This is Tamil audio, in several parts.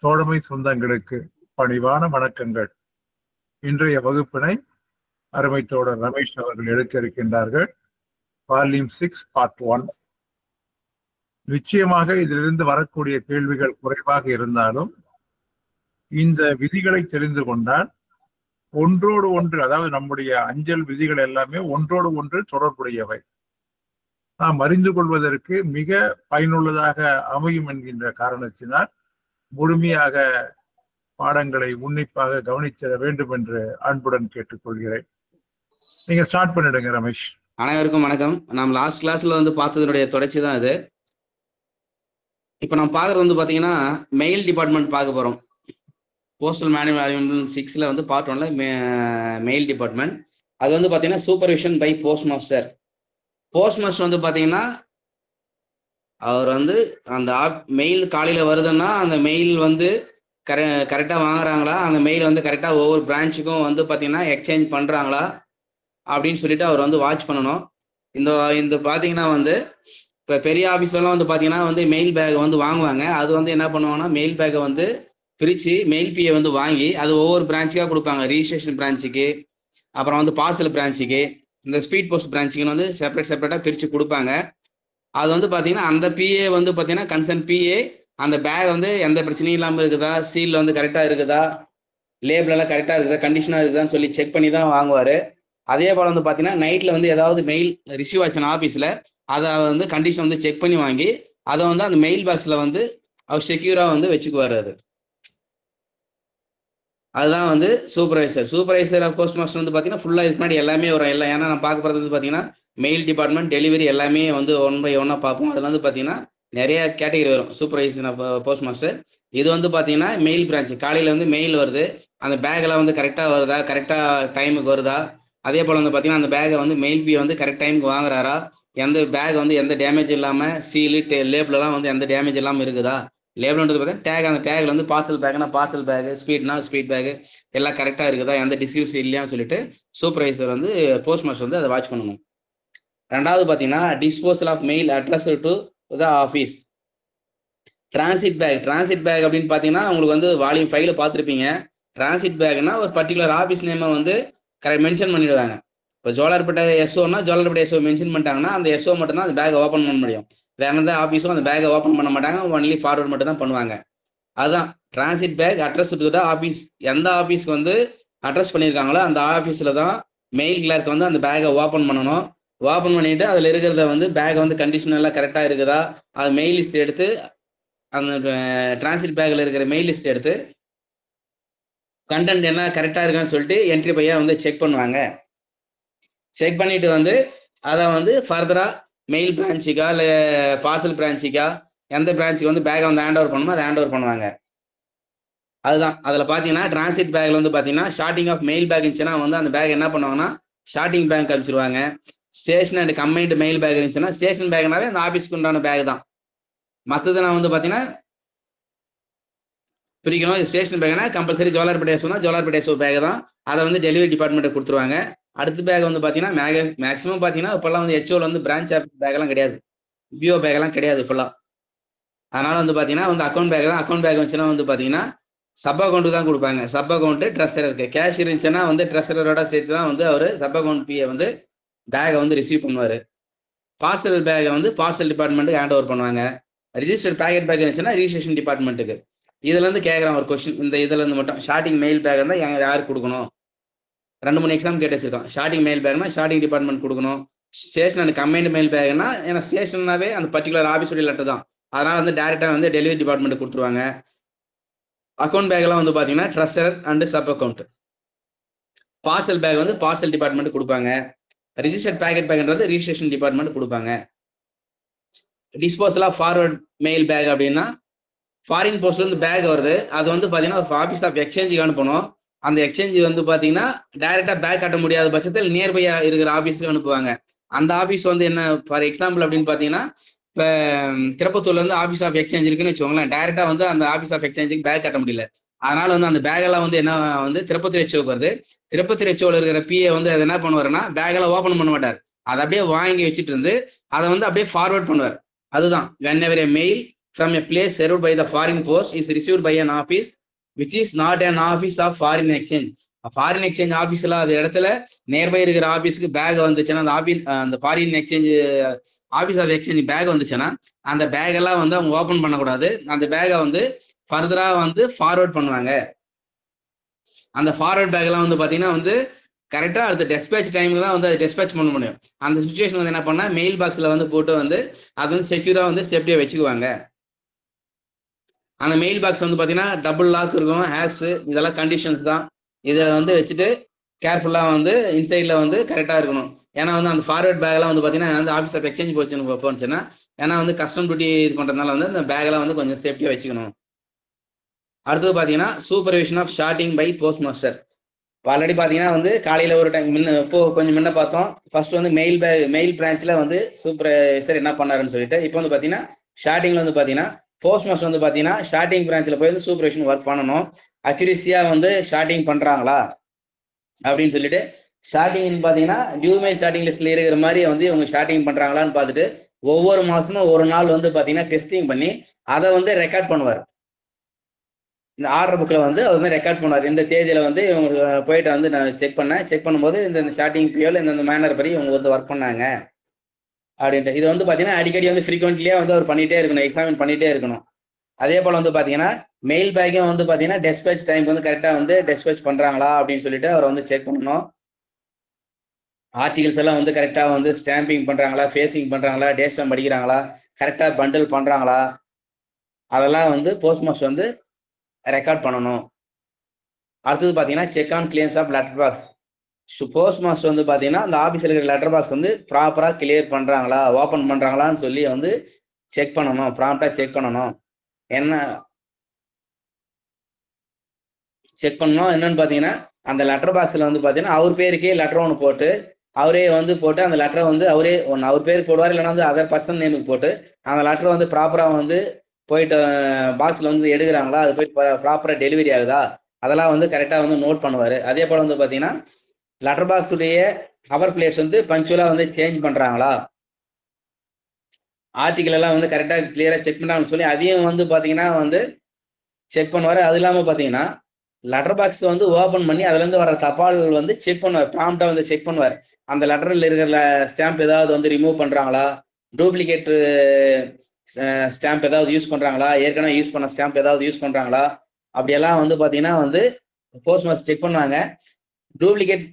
தோழமை சொந்தங்களுக்கு பணிவான வணக்கங்கள். இன்றைய வகுப்பினை அருமை தோழர் ரமேஷ் அவர்கள் எடுக்க இருக்கின்றார்கள். Volume 6 part 1. நிச்சயமாக இதிலிருந்து வரக்கூடிய கேள்விகள் குறைவாக இருந்தாலும் இந்த விதிகளை தெரிந்து கொண்டால் ஒன்றோடு ஒன்று, அதாவது நம்முடைய அஞ்சல் விதிகள் எல்லாமே ஒன்றோடு ஒன்று தொடர்புடையவை, நாம் அறிந்து கொள்வதற்கு மிக பயனுள்ளதாக அமையும் என்கின்ற காரணத்தினால் முழுமையாக பாடங்களை உன்னிப்பாக கவனித்திட வேண்டும் என்று அன்புடன் கேட்டுக்கொள்கிறேன். நீங்க ஸ்டார்ட் பண்ணிடுங்க ரமேஷ். அனைவருக்கும் வணக்கம். நாம் லாஸ்ட் கிளாஸ்ல பார்த்ததுடைய தொடர்ச்சி தான் இது. இப்ப நம்ம பாக்குறது பாத்தீங்கன்னா மெயில் டிபார்ட்மெண்ட் பார்க்க போறோம். போஸ்டல் மேனுவல் வால்யூம் 6ல பார்ட் 1ல மெயில் டிபார்ட்மெண்ட். அது பாத்தீங்கன்னா supervision by postmaster. Postmaster பாத்தீங்கன்னா அவர் அந்த மெயில் காலையில வருதுன்னா அந்த மெயில் கரெக்டாக வாங்குறாங்களா, அந்த மெயில் கரெக்டாக ஒவ்வொரு பிரான்ச்சுக்கும் பார்த்தீங்கன்னா எக்ஸ்சேஞ்ச் பண்ணுறாங்களா அப்படின்னு சொல்லிட்டு அவர் வாட்ச் பண்ணணும். இந்த பார்த்தீங்கன்னா இப்போ பெரிய ஆஃபீஸ்லாம் பார்த்தீங்கன்னா மெயில் பேக் வாங்குவாங்க. அது என்ன பண்ணுவாங்கன்னா மெயில் பேக்கை பிரித்து மெயில் பியை வாங்கி அது ஒவ்வொரு பிரான்ச்சுக்காக கொடுப்பாங்க. ரிஜிஸ்ட்ரேஷன் பிரான்ச்சுக்கு, அப்புறம் பார்சல் பிரான்ச்சுக்கு, இந்த ஸ்பீட் போஸ்ட் பிரான்ச்சுக்குன்னு செப்பரேட்டாக பிரித்து கொடுப்பாங்க. அது பார்த்தீங்கன்னா அந்த பிஏ பார்த்தீங்கன்னா கன்சர்ன் பிஏ அந்த பேக் எந்த பிரச்சனையும் இல்லாமல் இருக்குதா, சீல் கரெக்டாக இருக்குதா, லேபிள் எல்லாம் கரெக்டாக இருக்குதா, கண்டிஷனாக இருக்குதான்னு சொல்லி செக் பண்ணி தான் வாங்குவார். அதே போல் பார்த்தீங்கன்னா நைட்டில் ஏதாவது மெயில் ரிசீவ் ஆச்சுன்னா ஆஃபீஸில் அதை கண்டிஷன் செக் பண்ணி வாங்கி அதை அந்த மெயில் பாக்ஸில் அவர் செக்யூராக வச்சுக்குவார். அதுதான் சூப்பர்வைசர் ஆஃப் போஸ்ட் மாஸ்டர் பார்த்தீங்கன்னா ஃபுல்லாக இதுக்கு முன்னாடி எல்லாமே வரும். எல்லாம் ஏன்னா நான் பார்க்க போகிறது பார்த்தீங்கன்னா மெயில் டிபார்ட்மெண்ட், டெலிவரி எல்லாமே 1 by 1 பார்ப்போம். அதில் பார்த்தீங்கன்னா நிறைய கேட்டகரி வரும். சூப்பர்வைசர் ஆஃப் போஸ்ட் மாஸ்டர் இது பார்த்தீங்கன்னா மெயில் பிரான்ச். காலையில் மெயில் வருது, அந்த பேக்கெல்லாம் கரெக்டாக வருதா, கரெக்டாக டைமுக்கு வருதா, அதே போல் பார்த்தீங்கன்னா அந்த பேக்கை மெயில் பி கரெக்ட் டைமுக்கு வாங்குறாரா, எந்த பேக் எந்த டேமேஜ் இல்லாமல் சீலு லேபிளெலாம் எந்த டேமேஜ் இல்லாமல் இருக்குதா, லேபிள்ன்றது பார்த்தீங்கன்னா டேக், அந்த டேக்ல பார்சல் பேக்னா பார்சல் பேக், ஸ்பீட்னா ஸ்பீட் பேக் எல்லாம் கரெக்டாக இருக்குதா, எந்த டிஸ்யூஸ் இல்லையான்னு சொல்லிட்டு சூப்பர்வைசர் போஸ்ட் மாஸ்டர் அதை வாட்ச் பண்ணணும். ரெண்டாவது பார்த்தீங்கன்னா disposal of mail address to the office. Transit bag அப்படின்னு பார்த்தீங்கன்னா உங்களுக்கு வால்யூம் 5ல பார்த்துருப்பீங்க. டிரான்சிட் பேக்னா ஒரு பர்டிகுலர் ஆஃபீஸ் நேமை கரெக்ட் மென்ஷன் பண்ணிடுவாங்க. இப்போ ஜோலார்பேட்டை எஸ்ஓன்னா ஜோலார்பேட்டை எஸ்ஓ மென்ஷன் பண்ணிட்டாங்கன்னா அந்த எஸ்ஓ மட்டும் தான் அந்த பேக்கை ஓப்பன் பண்ண முடியும். வேற எந்த ஆஃபீஸும் அந்த பேக்கை ஓப்பன் பண்ண மாட்டாங்க, ஒன்லி ஃபார்வர்ட் மட்டும் தான் பண்ணுவாங்க. அதுதான் transit bag address to the office. எந்த ஆஃபீஸ்க்கு அட்ரஸ் பண்ணியிருக்காங்களோ அந்த ஆஃபீஸில் தான் மெயில் கிளர்க் அந்த பேக்கை ஓப்பன் பண்ணணும். ஓப்பன் பண்ணிட்டு அதில் இருக்கிறத பேக் கண்டிஷன் எல்லாம் கரெக்டாக இருக்குதா, அது மெயில் லிஸ்ட் எடுத்து அந்த டிரான்சிட் பேக்கில் இருக்கிற மெயில் லிஸ்ட் எடுத்து கண்டென்ட் என்ன கரெக்டாக இருக்கான்னு சொல்லிட்டு என்ட்ரி பையா செக் பண்ணுவாங்க. செக் பண்ணிட்டு அதை ஃபர்தராக மெயில் பிரான்ச்சுக்கா இல்லை பார்சல் பிரான்ச்சுக்கா எந்த பிரான்ச்சுக்கு பேக்கை ஹேண்ட் ஓவர் பண்ணணுமோ அதை ஹேண்ட் ஓவர் பண்ணுவாங்க. அதுதான் அதில் பார்த்தீங்கன்னா டிரான்சிட் பேக்கில் பார்த்தீங்கன்னா ஸ்டார்டிங் ஆஃப் மெயில் பேக் இருந்துச்சுன்னா அந்த பேக் என்ன பண்ணுவாங்கன்னா ஸ்டார்டிங் பேங்க் அனுப்பிச்சிருவாங்க. Station and combined mail bag இருந்துச்சுன்னா ஸ்டேஷன் பேக்னாவே அந்த ஆஃபீஸ்க்கு உண்டான பேக் தான். மற்றது நான் பார்த்தீங்கன்னா பிரிக்கணும். ஸ்டேஷன் பேக்னா கம்பல்சரி ஜோலார்பேட்டை எஸ்ஓனா ஜோலார்பேட்டை எஸ்ஓ பேக் தான். அதை டெலிவரி டிபார்ட்மெண்ட்டை கொடுத்துருவாங்க. அடுத்த பேக் பார்த்தீங்கன்னா மேக்ஸிமம் பார்த்தீங்கன்னா இப்போல்லாம் ஹெச்ஓவில் பிரான்ச் ஆஃபீஸ் பேக்கெல்லாம் கிடையாது, பிஓ பேக்கெல்லாம் கிடையாது இப்போல்லாம். அதனால பார்த்தீங்கன்னா அக்கௌண்ட் பேக் தான். அக்கௌண்ட் பேக் வந்துச்சுன்னா பார்த்தீங்கன்னா சப் அக்கௌண்ட்டு தான் கொடுப்பாங்க. சப் அக்கௌண்ட்டு ட்ரெஸரருக்கு கேஷ் இருந்துச்சுன்னா ட்ரெஸரோட சேர்த்து தான் அவர் சப் அக்கௌண்ட் பிஏ பேகை ரிசீவ் பண்ணுவார். பார்சல் பேகை பார்சல் டிபார்ட்மெண்ட்டுக்கு ஹேண்ட் ஓவர் பண்ணுவாங்க. ரிஜிஸ்டர்ட் பேக்கெட் பேக் இருந்துச்சுன்னா ரிஜிஸ்ட்ரேஷன் டிபார்ட்மெண்ட்டுக்கு. இதுலேருந்து கேட்குறான் ஒரு கொஸ்டின், இந்த இதுலேருந்து மட்டும் ஸ்டார்டிங் மெயில் பேக் இருந்தால் யாருக்கு கொடுக்கணும்? 2-3 எக்ஸாம் கேட்டு வச்சிருக்கோம். ஸ்டார்டிங் மெயில் பேக்னா ஸ்டார்டிங் டிபார்ட்மெண்ட் கொடுக்கணும். ஸ்டேஷன் அண்ட் கம்பைன்டு மெயில் பேக்னா ஏன்னா ஸ்டேஷன்னாவே அந்த பர்டிகுலர் ஆஃபீஸோட லெட்டர் தான், அதனால டேரெக்டாக டெலிவரி டிபார்ட்மெண்ட் கொடுத்துருவாங்க. அக்கௌண்ட் பேக்கெல்லாம் பார்த்தீங்கன்னா treasurer and sub account. Parcel bag parcel department கொடுப்பாங்க. ரிஜிஸ்டர்ட் பேக்கெட் பேக்ன்றது ரிஜிஸ்ட்ரேஷன் டிபார்ட்மெண்ட் கொடுப்பாங்க. Disposal of forward mail bag அப்படின்னா ஃபாரின் போஸ்ட்லேருந்து பேக் வருது, அது பார்த்தீங்கன்னா ஆஃபீஸ் ஆஃப் எக்ஸ்சேஞ்சுக்கு அனுப்பணும். அந்த எக்ஸ்சேஞ்ச் பார்த்தீங்கன்னா டைரெக்டாக பேக் கட்ட முடியாத பட்சத்தில் நியர்பையாக இருக்கிற ஆஃபீஸுக்கு அனுப்புவாங்க. அந்த ஆஃபீஸ் என்ன ஃபார் எக்ஸாம்பிள் அப்படின்னு பார்த்தீங்கன்னா இப்போ திருப்பத்தூர்லேருந்து ஆஃபீஸ் ஆஃப் எக்ஸ்சேஞ்ச் இருக்குன்னு வச்சுக்கோங்களேன். டைரெக்டாக அந்த ஆஃபீஸ் ஆஃப் எக்ஸ்சேஞ்சுக்கு பேக் கட்ட முடியல. அதனால அந்த பேக்கெல்லாம் என்ன திருப்பத்தூர் ஹெச்ஓக்கு வருது. திருப்பத்தூர் ஹெச்ஓவில் இருக்கிற பிஏ அதை என்ன பண்ணுவாருன்னா பேக்கெல்லாம் ஓப்பன் பண்ண மாட்டார், அதை அப்படியே வாங்கி வச்சுட்டு அதை அப்படியே ஃபார்வர்ட் பண்ணுவார். அதுதான் whenever a mail from a place served by the foreign post is received by an office which is not an office of foreign exchange. Foreign exchange ஆஃபீஸ்ல அது இடத்துல நியர்பை இருக்கிற ஆஃபீஸ்க்கு பேக் வந்துச்சுன்னா அந்த அந்த foreign exchange office of exchange bag வந்துச்சுன்னா அந்த பேக் எல்லாம் வந்து அவங்க ஓப்பன் பண்ணக்கூடாது. அந்த பேக்கை வந்து ஃபர்தரா வந்து ஃபார்வர்ட் பண்ணுவாங்க. அந்த ஃபார்வர்ட் பேக் எல்லாம் வந்து பாத்தீங்கன்னா வந்து கரெக்டா அடுத்த டெஸ்பேச் டைமுக்கு தான் வந்து அது டெஸ்பேச் பண்ண முடியும். அந்த சுச்சுவேஷன் வந்து என்ன பண்ணா மெயில் பாக்ஸ்ல வந்து போட்டு வந்து அது வந்து செக்யூரா வந்து சேஃப்டியா வச்சுக்குவாங்க. அந்த மெயில் பாக்ஸ் வந்து பாத்தீங்கன்னா டபுள் லாக் இருக்கும், ஹேஷ்ஸ், இதெல்லாம் கண்டிஷன்ஸ் தான். இதை வந்து வச்சுட்டு கேர்ஃபுல்லா வந்து இன்சைட்ல வந்து கரெக்டா இருக்கணும். ஏன்னா வந்து அந்த ஃபார்வர்ட் பேக்லாம் வந்து பாத்தீங்கன்னா வந்து ஆஃபீஸ் ஆஃப் எக்ஸ்சேஞ்ச் போச்சுன்னா ஏன்னா வந்து கஸ்டம் டியூட்டி இது பண்றதுனால வந்து அந்த பேக்லாம் வந்து கொஞ்சம் சேஃப்டியா வச்சுக்கணும். அடுத்தது பாத்தீங்கன்னா supervision of sorting by postmaster. Already பாத்தீங்கன்னா வந்து காலையில ஒரு டைம் இப்போ கொஞ்சம் முன்ன பார்த்தோம். ஃபர்ஸ்ட் வந்து மெயில் பிரான்ச்ல வந்து சூப்பர்வைசர் என்ன பண்ணாருன்னு சொல்லிட்டு, இப்போ வந்து பாத்தீங்கன்னா ஷார்ட்டிங்ல வந்து பாத்தீங்கன்னா போஸ்ட் மாஸ்டர் வந்து பாத்தீங்கன்னா ஷார்ட்டிங் பிரான்ச்ல போய் வந்து சூப்பர்விஷன் ஒர்க் பண்ணணும். அக்யூரேசியா வந்து ஷார்ட்டிங் பண்றாங்களா அப்படின்னு சொல்லிட்டு ஷார்ட்டிங் பாத்தீங்கன்னா டியூமெயில் ஷார்ட்டிங் லிஸ்ட்ல இருக்கிற மாதிரி வந்து இவங்க ஷார்ட்டிங் பண்றாங்களான்னு பார்த்துட்டு ஒவ்வொரு மாசமும் ஒரு நாள் வந்து பாத்தீங்கன்னா டெஸ்டிங் பண்ணி அதை வந்து ரெக்கார்ட் பண்ணுவார். இந்த ஆர்டர் புக்கில் வந்து அது வந்து ரெக்கார்ட் பண்ணுவார். இந்த தேதியில வந்து இவங்க போயிட்டு வந்து நான் செக் பண்ணும்போது இந்த ஷார்ட்டிங் பிரியோல இந்த மேனர் படி இவங்க வந்து ஒர்க் பண்ணாங்க அப்படின்ட்டு. இது வந்து பாத்தீங்கன்னா அடிக்கடி வந்து ஃப்ரீக்வெண்ட்லியா வந்து அவர் பண்ணிட்டே இருக்கணும், எக்ஸாமின் பண்ணிட்டே இருக்கணும். அதே போல வந்து பாத்தீங்கன்னா மெயில் பேக்கையும் வந்து பாத்தீங்கன்னா டெஸ்பேச் டைமுக்கு வந்து கரெக்டா வந்து டெஸ்பேச் பண்றாங்களா அப்படின்னு சொல்லிட்டு அவர் வந்து செக் பண்ணணும். ஆர்டிகல்ஸ் எல்லாம் வந்து கரெக்டா வந்து ஸ்டாம்பிங் பண்றாங்களா, ஃபேஸிங் பண்றாங்களா, டேட் ஸ்டாம்ப் அடிக்கிறாங்களா, கரெக்டா பண்டில் பண்றாங்களா, அதெல்லாம் வந்து போஸ்ட் மாஸ்டர் வந்து ரெக்கார்ட் பண்ணணும். அடுத்தது பாத்தீங்கன்னா check on clears of letter box. Postmaster வந்து பாத்தீங்கன்னா அந்த ஆபீஸ்ல இருக்கிற லெட்டர் பாக்ஸ் வந்து ப்ராப்பரா கிளியர் பண்றாங்களா, ஓபன் பண்றாங்களான்னு சொல்லி வந்து செக் பண்ணணும், ப்ராம்ப்டா செக் பண்ணணும். என்ன செக் பண்ணணும் என்னன்னு பாத்தீங்கன்னா அந்த லெட்டர் பாக்ஸ்ல வந்து பாத்தீங்கன்னா அவர் பேருக்கே லெட்டர் ஒன்று போட்டு அவரே வந்து போட்டு அந்த லெட்டரை வந்து அவரே ஒன்று அவர் பேருக்கு போடுவார், இல்லைன்னா வந்து அதர் பர்சன் நேமுக்கு போட்டு அந்த லெட்டரை வந்து ப்ராப்பரா வந்து போயிட்டு பாக்ஸ்ல வந்து எடுக்கிறாங்களா, அது போய் ப்ராப்பரா டெலிவரி ஆகுதா, அதெல்லாம் வந்து கரெக்டா வந்து நோட் பண்ணுவாரு. அதே போல வந்து பாத்தீங்கன்னா லெட்டர் பாக்ஸ் உடைய கவர் பிளேட்ஸ் வந்து பஞ்சுவலா வந்து சேஞ்ச் பண்றாங்களா, ஆர்டிகல் எல்லாம் வந்து கரெக்டா கிளியரா செக் பண்ணாங்கன்னு சொல்லி அதையும் வந்து பாத்தீங்கன்னா வந்து செக் பண்ணுவாரு. அது இல்லாம பாத்தீங்கன்னா லெட்டர் பாக்ஸ் வந்து ஓபன் பண்ணி அதுல இருந்து வர தபால் வந்து செக் பண்ணுவார், ப்ராம்ப்டா வந்து செக் பண்ணுவார். அந்த லெட்டர்ல இருக்கிற ஸ்டாம்ப் ஏதாவது வந்து ரிமூவ் பண்றாங்களா, டூப்ளிகேட் ஸ்டாம்ப் ஏதாவது யூஸ் பண்றாங்களா, ஏற்கனவே யூஸ் பண்ண ஸ்டாம்ப் ஏதாவது யூஸ் பண்றாங்களா, அப்படியெல்லாம் வந்து பாத்தீங்கன்னா வந்து போஸ்ட் மாஸ்டர் செக் பண்ணுவாங்க. டூப்ளிகேட்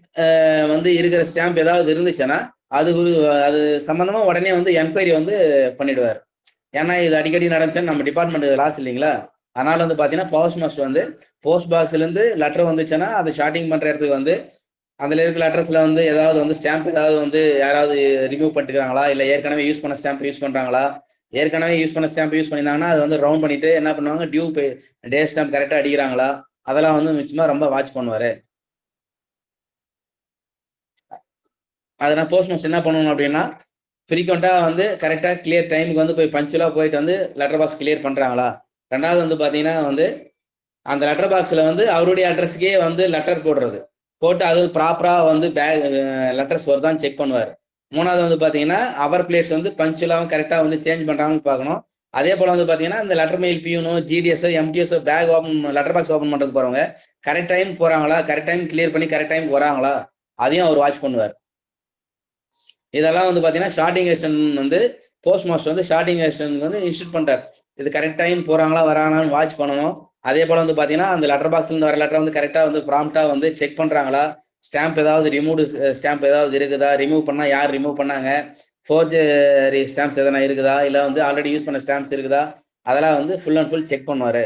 வந்து இருக்கிற ஸ்டாம்ப் ஏதாவது இருந்துச்சுன்னா அது சம்பந்தமா உடனே வந்து என்கொயரி வந்து பண்ணிடுவார். ஏன்னா இது அடிக்கடி நடந்துச்சுன்னா நம்ம டிபார்ட்மெண்ட் லாஸ் இல்லைங்களா. அதனால வந்து பாத்தீங்கன்னா போஸ்ட் மாஸ்டர் வந்து போஸ்ட் பாக்ஸ்ல இருந்து லெட்டர் வந்துச்சுன்னா அதை ஷார்ட்டிங் பண்ற இடத்துக்கு வந்து அதுல இருக்கிற லெட்டர்ஸ்ல வந்து ஏதாவது வந்து ஸ்டாம்ப் ஏதாவது வந்து யாராவது ரிமூவ் பண்ணிருக்காங்களா, இல்ல ஏற்கனவே யூஸ் பண்ண ஸ்டாம்ப் யூஸ் பண்றாங்களா, ஏற்கனவே யூஸ் பண்ண ஸ்டாம்ப் யூஸ் பண்ணியிருந்தாங்கன்னா அது வந்து ரவுண்ட் பண்ணிட்டு என்ன பண்ணுவாங்க, டே ஸ்டாம்ப் கரெக்டா அடிக்கிறாங்களா, அதெல்லாம் வந்து நிச்சயமா ரொம்ப வாட்ச் பண்ணுவாரு. அதனால போஸ்ட் மாஸ்டர் என்ன பண்ணணும் அப்படின்னா ஃப்ரீக்வெண்டா வந்து கரெக்டா கிளியர் டைமுக்கு வந்து போய் பஞ்சுவலா போயிட்டு வந்து லெட்டர் பாக்ஸ் கிளியர் பண்றாங்களா. ரெண்டாவது வந்து பாத்தீங்கன்னா வந்து அந்த லெட்டர் பாக்ஸ்ல வந்து அவருடைய அட்ரஸ்க்கே வந்து லெட்டர் போட்டு அது ப்ராப்பரா வந்து லெட்டர்ஸ் வருதான்னு செக் பண்ணுவார். மூணாவது வந்து பாத்தீங்கன்னா அவர் பிளேட்ஸ் வந்து பஞ்சுவலாவும் கரெக்டா வந்து சேஞ்ச் பண்றாங்கன்னு பார்க்கணும். அதே போல வந்து பாத்தீங்கன்னா இந்த லெட்டர் மெயில் பியூனோ, GDS, MTS bag open letter box open பண்றது போறவங்க கரெக்ட் டைம் போறாங்களா, கரெக்ட் டைம் கிளியர் பண்ணி கரெக்ட் டைம் வராங்களா, அதையும் அவர் வாட்ச் பண்ணுவார். இதெல்லாம் வந்து பாத்தீங்கன்னா ஷார்ட்டிங் அசிஸ்டன்ட் வந்து போஸ்ட் மாஸ்டர் வந்து ஷார்ட்டிங் அசிஸ்டன்ட் வந்து இன்ஸ்ட்ரக்ட் பண்றாரு. இது கரெக்ட் டைம் போறாங்களா வராங்களான்னு வாட்ச் பண்ணணும். அதே போல வந்து பாத்தீங்கன்னா அந்த லெட்டர் பாக்ஸ்ல இருந்து வர லெட்டர் வந்து கரெக்டா வந்து ப்ராம்ப்டா வந்து செக் பண்றாங்களா, ஸ்டாம்ப் ஏதாவது ரிமூவ்டு ஸ்டாம்ப் ஏதாவது இருக்குதா, ரிமூவ் பண்ணா யார் ரிமூவ் பண்ணாங்க, ஃபோர்ஜரி ஸ்டாம்ப்ஸ் எதனா இருக்குதா, இல்ல வந்து ஆல்ரெடி யூஸ் பண்ண ஸ்டாம்ப்ஸ் இருக்குதா, அதெல்லாம் வந்து ஃபுல் அண்ட் ஃபுல் செக் பண்ணுவாரு.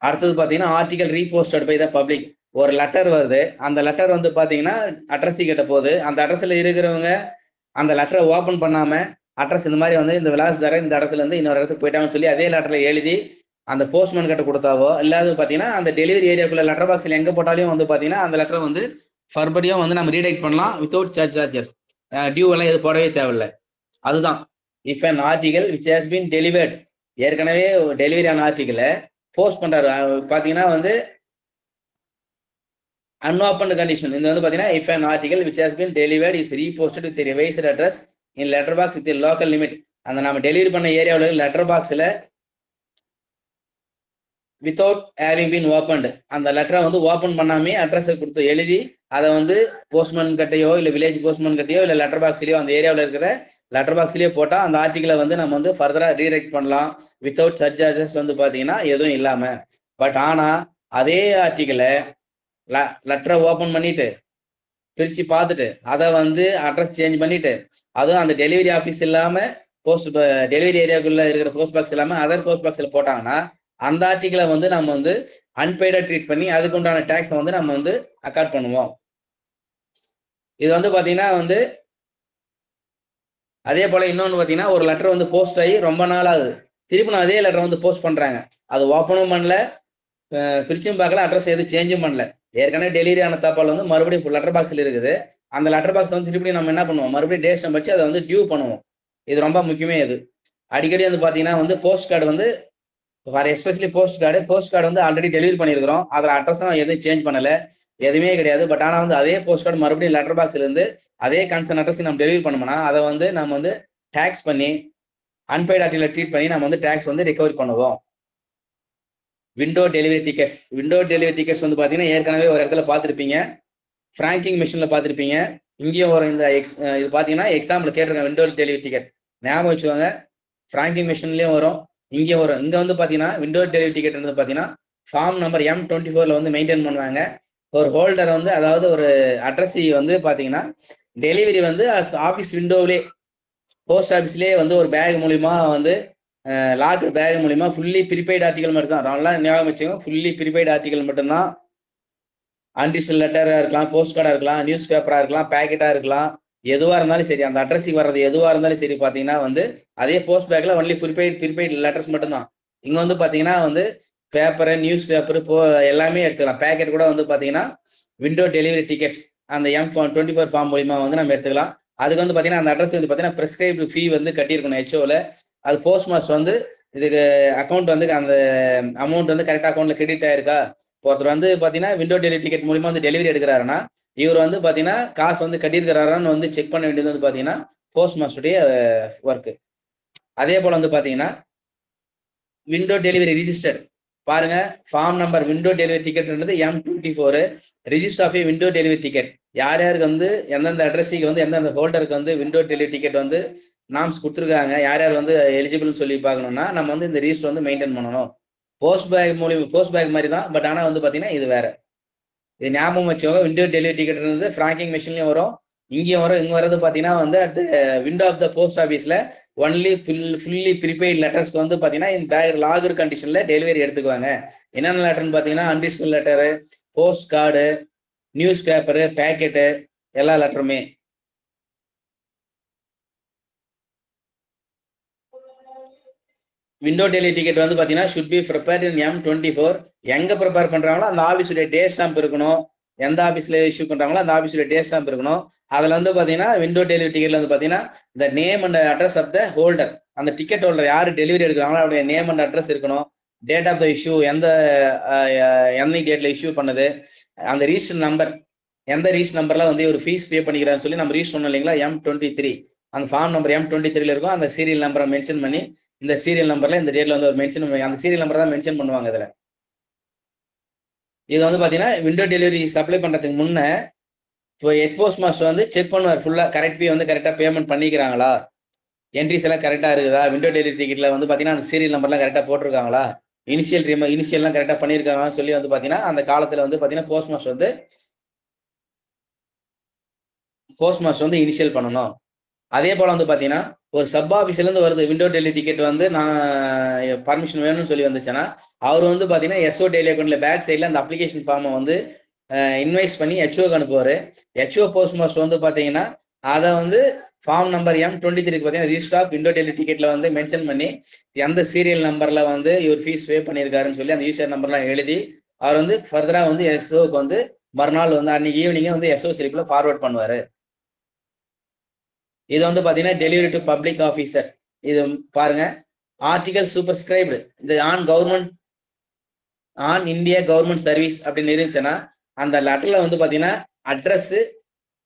அடுத்தது பாத்தீங்கன்னா ஆர்டிகல் ரீபோஸ்டட் பை த பப்ளிக். ஒரு லெட்டர் வருது, அந்த லெட்டர் வந்து பாத்தீங்கன்னா அட்ரஸ் கிட்ட போகுது. அந்த அட்ரஸ்ல இருக்கிறவங்க அந்த லெட்டரை ஓபன் பண்ணாம அட்ரஸ் இந்த மாதிரி வந்து இந்த விலாசதாரர் இந்த இடத்துல இருந்து இன்னொரு இடத்துக்கு போயிட்டாங்கன்னு சொல்லி அதே லெட்டர்ல எழுதி அந்த போஸ்ட்மேன் கிட்ட கொடுத்தாவோ, இல்லாத பாத்தீங்கன்னா அந்த டெலிவரி ஏரியாக்குள்ள லெட்டர் பாக்ஸ்ல எங்க போட்டாலும் வந்து பாத்தீங்கன்னா அந்த லெட்டரை வந்து ஃபர்படியும் வந்து நம்ம ரீடைட் பண்ணலாம் வித்தவுட் சார்ஜஸ். டியூ எல்லாம் இது போடவே தேவையில்லை. அதுதான் if an article which has been delivered, ஏற்கனவே டெலிவரி ஆன ஆர்டிகலை போஸ்ட் பண்றாரு பாத்தீங்கன்னா வந்து unopened condition. இந்த வந்து பாத்தீங்கன்னா if an article which has been delivered is reposted with a revised address in letterbox with a local limit, அந்த நம்ம டெலிவரி பண்ண ஏரியாவில் லெட்டர் பாக்ஸில் வித்தவுட் ஹேவிங் பீன் ஓப்பன்டு அந்த லெட்டரை வந்து ஓப்பன் பண்ணாமே அட்ரஸை கொடுத்து எழுதி அதை வந்து போஸ்ட்மேன் கிட்டையோ இல்லை வில்லேஜ் போஸ்ட்மேன் கிட்டையோ இல்லை லெட்டர் பாக்ஸ்லயோ அந்த ஏரியாவில் இருக்கிற லெட்டர் பாக்ஸ்லயோ போட்டால் அந்த ஆர்டிகளை வந்து நம்ம வந்து ஃபர்தராக ரீடைரக்ட் பண்ணலாம் வித்தவுட் சர்ஜார்ஜஸ் வந்து பார்த்தீங்கன்னா எதுவும் இல்லாமல். பட் ஆனால் அதே ஆர்டிகளை லெட்டரை ஓப்பன் பண்ணிட்டு பிரித்து பார்த்துட்டு அதை வந்து அட்ரஸ் சேஞ்ச் பண்ணிட்டு அதுவும் அந்த டெலிவரி ஆஃபீஸ் இல்லாமல் டெலிவரி ஏரியாவுக்குள்ள இருக்கிற போஸ்ட் பாக்ஸ் இல்லாமல் அதர் போஸ்ட் பாக்ஸில் போட்டாங்கன்னா அந்த ஆர்டிகளை வந்து நம்ம வந்து அன்பெய்டா ட்ரீட் பண்ணி அதுக்கு உண்டான டேக்ஸை வந்து நம்ம வந்து அக்கார்ட் பண்ணுவோம். இது வந்து பார்த்தீங்கன்னா வந்து அதே போல் இன்னொன்று பார்த்தீங்கன்னா ஒரு லெட்டர் வந்து போஸ்ட் ஆகி ரொம்ப நாள் ஆகுது, திருப்பி நான் அதே லெட்டர் வந்து போஸ்ட் பண்ணுறாங்க, அது ஓப்பனும் பண்ணல பிரிச்சும் பார்க்கல அட்ரஸ் எதுவும் சேஞ்சும் பண்ணல, ஏற்கனவே டெலிவரி ஆன தப்பால் வந்து மறுபடியும் லெட்டர் பாக்ஸில் இருக்குது. அந்த லெட்டர் பாக்ஸ் வந்து திருப்பி நம்ம என்ன பண்ணுவோம், மறுபடியும் டேட் வச்சு அதை வந்து டியூ பண்ணுவோம். இது ரொம்ப முக்கியமே. இது அடிக்கடி வந்து பார்த்தீங்கன்னா வந்து போஸ்ட் கார்டு வந்து ஃபார் எஸ்பெஷலி போஸ்ட் கார்டு வந்து ஆல்ரெடி டெலிவரி பண்ணியிருக்கிறோம், அதில் அட்ரஸும் எதுவும் சேஞ்ச் பண்ணலை, எதுவுமே கிடையாது. பட் ஆனால் வந்து அதே போஸ்ட் கார்டு மறுபடியும் லெட்டர் பாக்ஸ்லேருந்து அதே கன்சர்ன் அட்ரஸ் நம்ம டெலிவரி பண்ணோம்னா அதை வந்து நம்ம வந்து டேக்ஸ் பண்ணி அன்பெய்ட் ஆர்டிகளை ட்ரீட் பண்ணி நம்ம வந்து டேக்ஸ் வந்து ரிகவரி பண்ணுவோம். விண்டோ டெலிவரி டிக்கெட்ஸ் வந்து பார்த்தீங்கன்னா ஏற்கனவே ஒரு இடத்துல பார்த்துருப்பீங்க, ஃப்ராங்கிங் மிஷினில் பார்த்துருப்பீங்க. இங்கேயும் ஒரு இந்த இது பார்த்தீங்கன்னா எக்ஸாம்பிள் கேட்டிருக்கேன், விண்டோ டெலிவரி டிக்கெட் ஞாபகம் வச்சுக்கோங்க. ஃப்ராங்கிங் மிஷின்லேயும் வரும், இங்கே வரும். இங்கே வந்து பார்த்தீங்கன்னா விண்டோ டெலிவரி டிக்கெட் வந்து பார்த்தீங்கன்னா ஃபார்ம் நம்பர் M24 வந்து மெயின்டைன் பண்ணுவாங்க. ஒரு ஹோல்டர் வந்து அதாவது ஒரு அட்ரஸ் வந்து பார்த்தீங்கன்னா டெலிவரி வந்து ஆஃபீஸ் விண்டோவிலே போஸ்ட் ஆஃபீஸ்லேயே வந்து ஒரு பேக் மூலிமா வந்து லாக்கர் பேக் மூலிமா ஃபுல்லி ப்ரீபெய்டு ஆர்டிகல் மட்டும் தான், நல்லா ஞாபகம் வச்சுக்கோங்க, ஃபுல்லி ப்ரீபெய்டு ஆர்டிகல் மட்டும்தான். அன்டிஷனல் லெட்டராக இருக்கலாம், போஸ்ட் கார்டாக இருக்கலாம், நியூஸ் பேப்பராக இருக்கலாம், பேக்கெட்டாக இருக்கலாம், எதுவாக இருந்தாலும் சரி, அந்த அட்ரஸுக்கு வர்றது எதுவாக இருந்தாலும் சரி பார்த்தீங்கன்னா வந்து அதே போஸ்ட் பேக்கில் ஒன்லி ப்ரீபெய்டு லெட்டர்ஸ் மட்டும்தான். இங்கே வந்து பார்த்தீங்கன்னா வந்து பேப்பரு, நியூஸ் பேப்பரு எல்லாமே எடுத்துக்கலாம். பேக்கெட் கூட வந்து பார்த்தீங்கன்னா விண்டோ டெலிவரி டிக்கெட்ஸ் அந்த M24 ஃபார்ம் மூலிமா வந்து நம்ம எடுத்துக்கலாம். அதுக்கு வந்து பார்த்தீங்கன்னா அந்த அட்ரஸ் வந்து பார்த்தீங்கன்னா ப்ரெஸ்கிரைப்டு ஃபீ வந்து கட்டியிருக்கணும் HOவில். அது போஸ்ட் மாஸ்டர் வந்து இதுக்கு அக்கௌண்ட் வந்து அந்த அமௌண்ட் வந்து கரெக்டாக அக்கௌண்ட்டில் கிரெடிட் ஆயிருக்கா, ஒருத்தர் வந்து பார்த்தீங்கன்னா விண்டோ டெலிவரி டிக்கெட் மூலிமா வந்து டெலிவரி எடுக்கிறாருன்னா இவர் வந்து பார்த்தீங்கன்னா காசு வந்து கட்டியிருக்கிறாரான்னு வந்து செக் பண்ண வேண்டியது வந்து பார்த்தீங்கன்னா போஸ்ட் மாஸ்டருடைய ஒர்க்கு. அதே போல் வந்து பார்த்தீங்கன்னா விண்டோ டெலிவரி ரிஜிஸ்டர் பாருங்க, ஃபார்ம் நம்பர் விண்டோ டெலிவரி டிக்கெட்ன்றது M24 register of window delivery ticket. யார் யாருக்கு வந்து எந்தெந்த அட்ரஸுக்கு வந்து எந்தெந்த ஹோல்டருக்கு வந்து விண்டோ டெலிவரி டிக்கெட் வந்து நாம்ஸ் கொடுத்துருக்காங்க, யார் யார் வந்து எலிஜிபிள்னு சொல்லி பார்க்கணும்னா நம்ம வந்து இந்த ரிஜிஸ்டர் வந்து மெயின்டைன் பண்ணணும். போஸ்ட் பேக் மாதிரி தான், பட் ஆனால் வந்து பார்த்தீங்கன்னா இது வேற. இது ஞாபகம் வச்சுக்கோங்க. விண்டோ டெலிவரி டிக்கெட் இருந்து ஃப்ராங்கிங் மிஷின்லையும் வரும், இங்கேயும் வரும். இங்கே வரது பார்த்தீங்கன்னா வந்து அடுத்து விண்டோ ஆஃப் த போஸ்ட் ஆஃபீஸில் ஒன்லி ஃபுல்லி ப்ரீபெய்ட் லெட்டர்ஸ் வந்து பார்த்தீங்கன்னா இந்த லாகர் கண்டிஷனில் டெலிவரி எடுத்துக்குவாங்க. என்னென்ன லெட்டர்னு பார்த்தீங்கன்னா அன்டிஷனல் letter, post card, news paper, packet எல்லா லெட்டருமே. விண்டோ டெலிவரி டிக்கெட் வந்து பார்த்தீங்கன்னா should be prepared in M24. எங்கே ப்ரிப்பேர் பண்ணுறாங்களோ அந்த ஆஃபீஸுடைய டேட் ஸ்டாம்ப் இருக்கணும். எந்த ஆஃபீஸில் இஷ்யூ பண்ணுறாங்களோ அந்த ஆஃபீஸுடைய டேட் ஸ்டாம்ப் இருக்கணும். அதில் வந்து பார்த்தீங்கன்னா விண்டோ டெலிவரி டிக்கெட்டில் வந்து பார்த்தீங்கன்னா இந்த name and address of the holder, அந்த டிக்கெட் ஹோல்டர் யார் டெலிவரி எடுக்கிறாங்களோ அவருடைய நேம் அண்ட் அட்ரஸ் இருக்கணும். டேட் ஆஃப் த இஷ்யூ, எந்த டேட்டில் இஷ்யூ பண்ணது, அந்த ரீஜிஸ்டர் நம்பர், எந்த ரீஜிஸ்டர் நம்பரில் வந்து ஒரு ஃபீஸ் பே பண்ணிக்கிறான்னு சொல்லி நம்ம ரீஜிஸ்டர் பண்ணோம் இல்லைங்களா, M23 அந்த ஃபார்ம் நம்பர் M23 இருக்கும். அந்த சீரியல் நம்பரை மென்ஷன் பண்ணி இந்த சீரியல் நம்பர்ல இந்த டேட்ல வந்து ஒரு மென்ஷன் பண்ணி அந்த சீரியல் நம்பர் தான் மென்ஷன் பண்ணுவாங்க. இதுல இது வந்து பாத்தீங்கன்னா விண்டோ டெலிவரி சப்ளை பண்றதுக்கு முன்ன இப்போ ஹெட் போஸ்ட் மாஸ்டர் வந்து செக் பண்ணுவார் ஃபுல்லா கரெக்ட் பே வந்து கரெக்டா பேமெண்ட் பண்ணிக்கிறாங்களா, என்ட்ரிஸ் எல்லாம் கரெக்டா இருக்குதா, விண்டோ டெலிவரி டிக்கெட்ல வந்து பாத்தீங்கன்னா அந்த சீரியல் நம்பர்லாம் கரெக்டா போட்டிருக்காங்களா, இனிஷியல்லாம் கரெக்டா பண்ணியிருக்காங்கன்னு சொல்லி வந்து பாத்தீங்கன்னா அந்த காலத்துல வந்து பாத்தீங்கன்னா போஸ்ட் மாஸ்டர் வந்து இனிஷியல் பண்ணணும். அதே போல வந்து பாத்தீங்கன்னா ஒரு சப் ஆஃபீஸ்ல இருந்து வருது விண்டோ டெலிவரி டிக்கெட் வந்து நான் பர்மிஷன் வேணும்னு சொல்லி வந்துச்சுன்னா அவர் வந்து பாத்தீங்கன்னா SO டெய்லி அக்கௌண்ட்ல பேக் சைட்ல அந்த அப்ளிகேஷன் ஃபார்மை வந்து இன்வைஸ் பண்ணி HOக்கு அனுப்புவாரு. HO போஸ்ட் மாஸ்டர் வந்து பாத்தீங்கன்னா அதை வந்து ஃபார்ம் நம்பர் M23 பாத்தீங்கன்னா ரிஜிஸ்டர் ஆஃப் விண்டோ டெலிவரி டிக்கெட்ல வந்து மென்ஷன் பண்ணி எந்த சீரியல் நம்பர்ல வந்து இவர் ஃபீஸ் பே பண்ணியிருக்காருன்னு சொல்லி அந்த யூசர் நம்பர்லாம் எழுதி அவர் வந்து ஃபர்தரா வந்து SOக்கு வந்து மறுநாள் வந்து அன்னைக்கு ஈவினிங்கே வந்து SO ஸ்லிப்ல ஃபார்வர்ட் பண்ணுவாரு. இது வந்து பாத்தீங்கன்னா டெலிவரி டு பப்ளிக் ஆஃபீஸர். இது பாருங்க, ஆர்டிகல் சூப்பர்ஸ்கிரைப்டு இது ஆன் இந்தியா கவர்மெண்ட் சர்வீஸ் அப்படின்னு இருந்துச்சுன்னா அந்த லெட்டர்ல வந்து பாத்தீங்கன்னா அட்ரஸ்,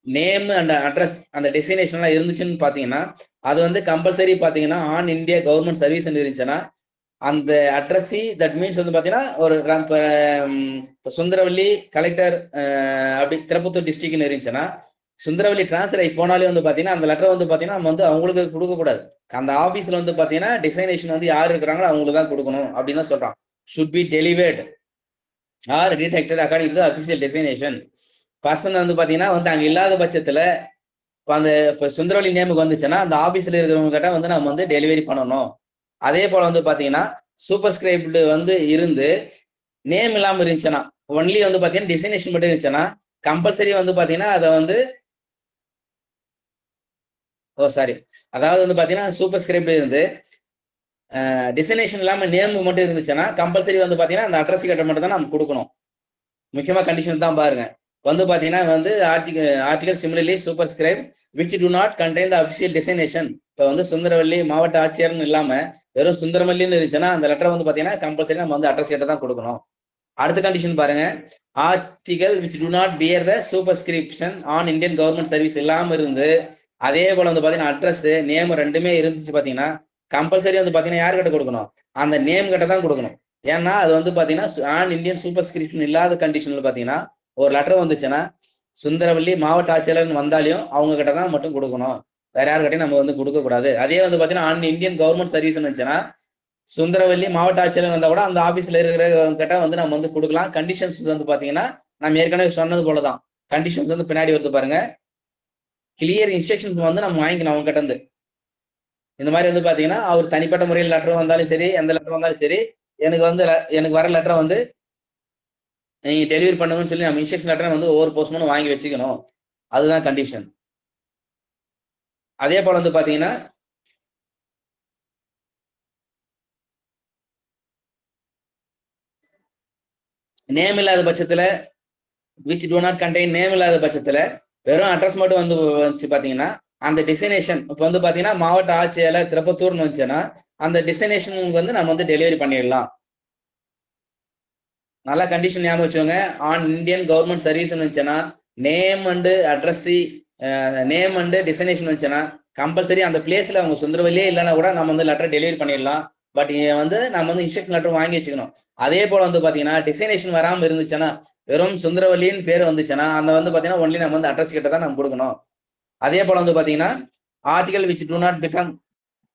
நேம் அண்ட் அட்ரஸ் அந்த டெஸ்டினேஷன்லாம் இருந்துச்சுன்னு பார்த்தீங்கன்னா அது வந்து கம்பல்சரி பார்த்தீங்கன்னா ஆன் இந்தியா கவர்மெண்ட் சர்வீஸ் இருந்துச்சுன்னா அந்த அட்ரஸி தட் மீன்ஸ் வந்து பார்த்தீங்கன்னா ஒரு இப்போ சுந்தரவல்லி கலெக்டர் அப்படி திருப்பத்தூர் டிஸ்ட்ரிக்ட்னு இருந்துச்சுன்னா சுந்தரவல்லி டிரான்ஸ்ஃபர் ஆகி போனாலே வந்து பார்த்தீங்கன்னா அந்த லெட்டர் வந்து பார்த்தீங்கன்னா நம்ம வந்து அவங்களுக்கு கொடுக்கக்கூடாது. அந்த ஆஃபீஸில் வந்து பார்த்தீங்கன்னா டிசைனேஷன் வந்து யார் இருக்கிறாங்களோ அவங்களுக்கு தான் கொடுக்கணும் அப்படின்னு தான் சொல்கிறான். Should be delivered or detected according to official designation. Person வந்து பார்த்தீங்கன்னா வந்து அங்கே இல்லாத பட்சத்தில் இப்போ அந்த இப்போ சுந்தரவல்லி நேமுக்கு வந்துச்சுன்னா அந்த ஆஃபீஸில் இருக்கிறவங்க கிட்ட வந்து நம்ம வந்து டெலிவரி பண்ணணும். அதே போல் வந்து பார்த்தீங்கன்னா சூப்பர் ஸ்கிரைப்டு வந்து இருந்து நேம் இல்லாமல் இருந்துச்சுன்னா ஒன்லி வந்து பார்த்தீங்கன்னா டெசிக்னேஷன் மட்டும் இருந்துச்சுன்னா கம்பல்சரி வந்து பார்த்தீங்கன்னா அதை வந்து அதாவது வந்து பார்த்தீங்கன்னா சூப்பர் ஸ்கிரிப்ட் இருந்து டெஸ்டினேஷன் இல்லாமல் நேம் மட்டும் இருந்துச்சுன்னா கம்பல்சரி வந்து பார்த்தீங்கன்னா அந்த அட்ரஸ் கட்ட மட்டும் தான் நம்ம கொடுக்கணும். முக்கியமாக கண்டிஷன் தான் பாருங்க. வந்து பார்த்தீங்கன்னா வந்து article similarly super scribe which do not contain the official destination. இப்போ வந்து சுந்தரவல்லி மாவட்ட ஆட்சியர்னு இல்லாமல் வெறும் சுந்தரவல்லின்னு இருந்துச்சுன்னா அந்த லெட்டர் வந்து பார்த்தீங்கன்னா கம்பல்சரி நம்ம வந்து அட்ரஸ் கட்ட தான் கொடுக்கணும். அடுத்த கண்டிஷன் பாருங்க. Article which do not bear the superscription on Indian government service இல்லாமல் இருந்து அதே போல வந்து பார்த்தீங்கன்னா அட்ரஸ் நேம் ரெண்டுமே இருந்துச்சு பார்த்தீங்கன்னா கம்பல்சரி வந்து பார்த்தீங்கன்னா யார்கிட்ட கொடுக்கணும்? அந்த நேம் கிட்ட தான் கொடுக்கணும். ஏன்னா அது வந்து பார்த்தீங்கன்னா ஆன் இந்தியன் சூப்பர்ஸ்கிரிப்ஷன் இல்லாத கண்டிஷனில் பார்த்தீங்கன்னா ஒரு லெட்டர் வந்துச்சுன்னா சுந்தரவல்லி மாவட்ட ஆட்சியாளர்னு வந்தாலையும் அவங்க கிட்ட தான் மட்டும் கொடுக்கணும். வேற யாருக்கிட்டையும் நம்ம வந்து கொடுக்கக்கூடாது. அதே வந்து பார்த்தீங்கன்னா ஆன் இந்தியன் கவர்மெண்ட் சர்வீஸ் இருந்துச்சுன்னா சுந்தரவல்லி மாவட்ட ஆட்சியாளர் வந்தால் கூட அந்த ஆஃபீஸில் இருக்கிறவங்க கிட்ட வந்து நம்ம வந்து கொடுக்கலாம். கண்டிஷன்ஸ் வந்து பார்த்தீங்கன்னா நம்ம ஏற்கனவே சொன்னது போல தான். கண்டிஷன்ஸ் வந்து பின்னாடி வந்து பாருங்க. கிளியர் இன்ஸ்ட்ரக்ஷன்ஸ் வந்து நம்ம வாங்கிக்கணும் அவங்க கிட்ட இருந்து. இந்த மாதிரி வந்து பாத்தீங்கன்னா அவர் தனிப்பட்ட முறையில் லெட்டர் வந்தாலும் சரி எந்த லெட்டர் வந்தாலும் சரி எனக்கு வர லெட்டரை வந்து நீங்க டெலிவரி பண்ணுங்கன்னு சொல்லி நம்ம இன்ஸ்ட்ரக்ஷன் லெட்டரை வந்து ஒவ்வொரு போஸ்ட்மேனும் வாங்கி வச்சுக்கணும். அதுதான் கண்டிஷன். அதே போல வந்து பாத்தீங்கன்னா நேம் இல்லாத பட்சத்துல which do not contain name இல்லாத பட்சத்துல வெறும் அட்ரஸ் மட்டும் வந்து வந்துச்சு பாத்தீங்கன்னா அந்த டெஸ்டினேஷன் இப்போ வந்து பாத்தீங்கன்னா மாவட்ட ஆட்சியாளர் திருப்பத்தூர்னு வந்துச்சுன்னா அந்த டெஸ்டினேஷனுக்கு வந்து நம்ம வந்து டெலிவரி பண்ணிடலாம். நல்லா கண்டிஷன் ஞாபகம் வச்சுக்கோங்க. ஆன் இந்தியன் கவர்மெண்ட் சர்வீஸ் வந்துச்சுன்னா name and addressee name and destination வந்துச்சுன்னா கம்பல்சரி அந்த பிளேஸ்ல அவங்க சுந்தரவல்லியே இல்லைன்னா கூட நம்ம வந்து லெட்டர் டெலிவரி பண்ணிடலாம். பட் வந்து நம்ம வந்து இன்ஸ்ட்ரக்ஷன் லெட்டர் வாங்கி வச்சுக்கணும். அதே போல வந்து பாத்தீங்கன்னா டெஸ்டினேஷன் வராமல் இருந்துச்சுன்னா வெறும் சுந்தரவல்லின்னு பேர் வந்துச்சுன்னா அந்த வந்து பாத்தீங்கன்னா ஒன்லி நம்ம வந்து அட்ரஸ் கிட்ட தான் நம்ம கொடுக்கணும். அதே போல வந்து பாத்தீங்கன்னா article which do not become